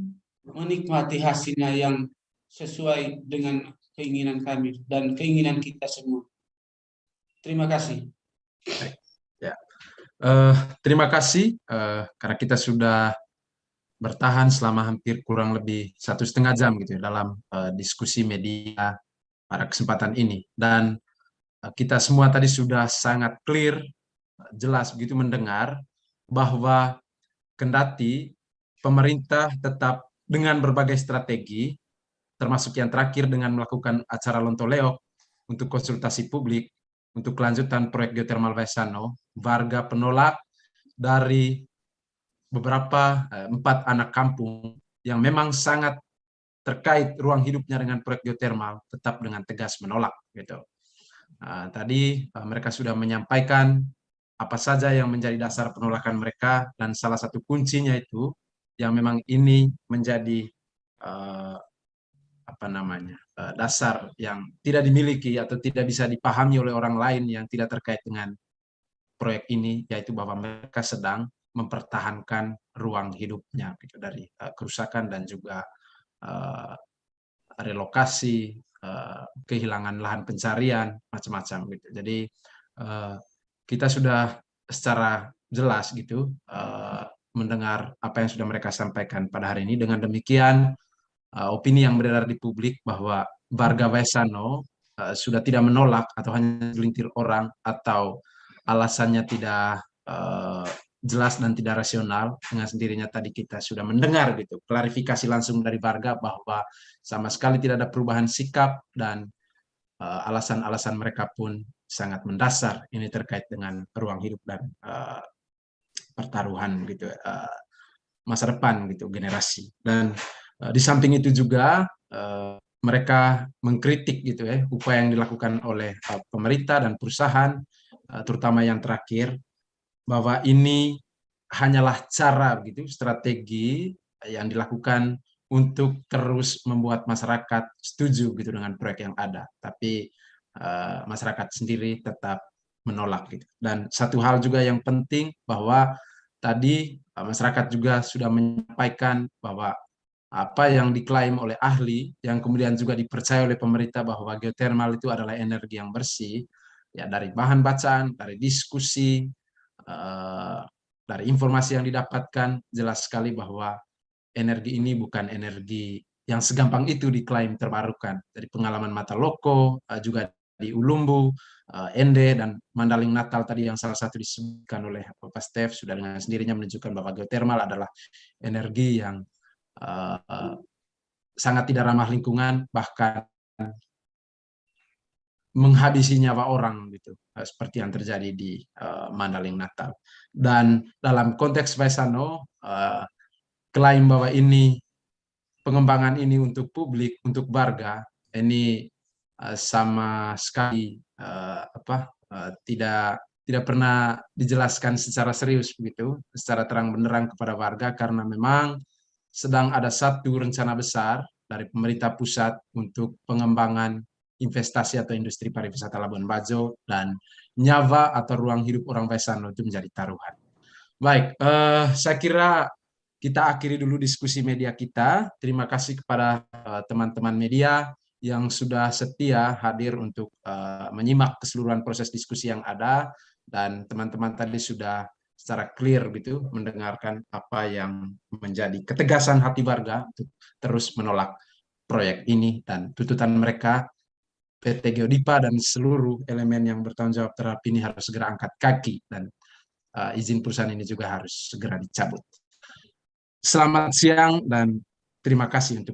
menikmati hasilnya yang sesuai dengan keinginan kami dan keinginan kita semua. Terima kasih. Ya. Terima kasih karena kita sudah bertahan selama hampir kurang lebih 1,5 jam gitu ya, dalam diskusi media pada kesempatan ini, dan kita semua tadi sudah sangat clear, jelas begitu mendengar bahwa kendati pemerintah tetap dengan berbagai strategi, termasuk yang terakhir dengan melakukan acara Lontoleok untuk konsultasi publik untuk kelanjutan proyek geothermal Vaisano, warga penolak dari beberapa 4 anak kampung yang memang sangat terkait ruang hidupnya dengan proyek geothermal tetap dengan tegas menolak gitu. Tadi mereka sudah menyampaikan apa saja yang menjadi dasar penolakan mereka, dan salah satu kuncinya itu yang memang ini menjadi dasar yang tidak dimiliki atau tidak bisa dipahami oleh orang lain yang tidak terkait dengan proyek ini, yaitu bahwa mereka sedang mempertahankan ruang hidupnya gitu, dari kerusakan dan juga relokasi, kehilangan lahan pencarian, macam-macam gitu. Jadi kita sudah secara jelas gitu mendengar apa yang sudah mereka sampaikan pada hari ini. Dengan demikian, opini yang beredar di publik bahwa warga Vaisano sudah tidak menolak atau hanya segelintir orang atau alasannya tidak jelas dan tidak rasional, dengan sendirinya tadi kita sudah mendengar gitu klarifikasi langsung dari warga bahwa sama sekali tidak ada perubahan sikap, dan alasan-alasan mereka pun sangat mendasar, ini terkait dengan ruang hidup dan pertaruhan gitu, masa depan gitu, generasi. Dan di samping itu juga mereka mengkritik gitu ya upaya yang dilakukan oleh pemerintah dan perusahaan, terutama yang terakhir, bahwa ini hanyalah cara gitu, strategi yang dilakukan untuk terus membuat masyarakat setuju gitu dengan proyek yang ada, tapi masyarakat sendiri tetap menolak gitu. Dan satu hal juga yang penting bahwa tadi masyarakat juga sudah menyampaikan bahwa apa yang diklaim oleh ahli yang kemudian juga dipercaya oleh pemerintah bahwa geothermal itu adalah energi yang bersih, ya dari bahan bacaan, dari diskusi, dari informasi yang didapatkan, jelas sekali bahwa energi ini bukan energi yang segampang itu diklaim terbarukan. Dari pengalaman Mataloko, juga di Ulumbu, Ende, dan Mandaling Natal tadi yang salah satu disebutkan oleh Bapak Stef, sudah dengan sendirinya menunjukkan bahwa geothermal adalah energi yang sangat tidak ramah lingkungan, bahkan menghabisi nyawa orang gitu, seperti yang terjadi di Mandaling Natal. Dan dalam konteks Vaisano, klaim bahwa ini pengembangan ini untuk publik, untuk warga, ini sama sekali tidak pernah dijelaskan secara serius begitu, secara terang benderang kepada warga, karena memang sedang ada satu rencana besar dari pemerintah pusat untuk pengembangan investasi atau industri pariwisata Labuan Bajo, dan nyawa atau ruang hidup orang Vaisano itu menjadi taruhan. Baik, saya kira kita akhiri dulu diskusi media kita. Terima kasih kepada teman-teman media yang sudah setia hadir untuk menyimak keseluruhan proses diskusi yang ada, dan teman-teman tadi sudah secara clear gitu mendengarkan apa yang menjadi ketegasan hati warga untuk terus menolak proyek ini, dan tuntutan mereka PT Geodipa dan seluruh elemen yang bertanggung jawab terhadap ini harus segera angkat kaki, dan izin perusahaan ini juga harus segera dicabut. Selamat siang dan terima kasih untuk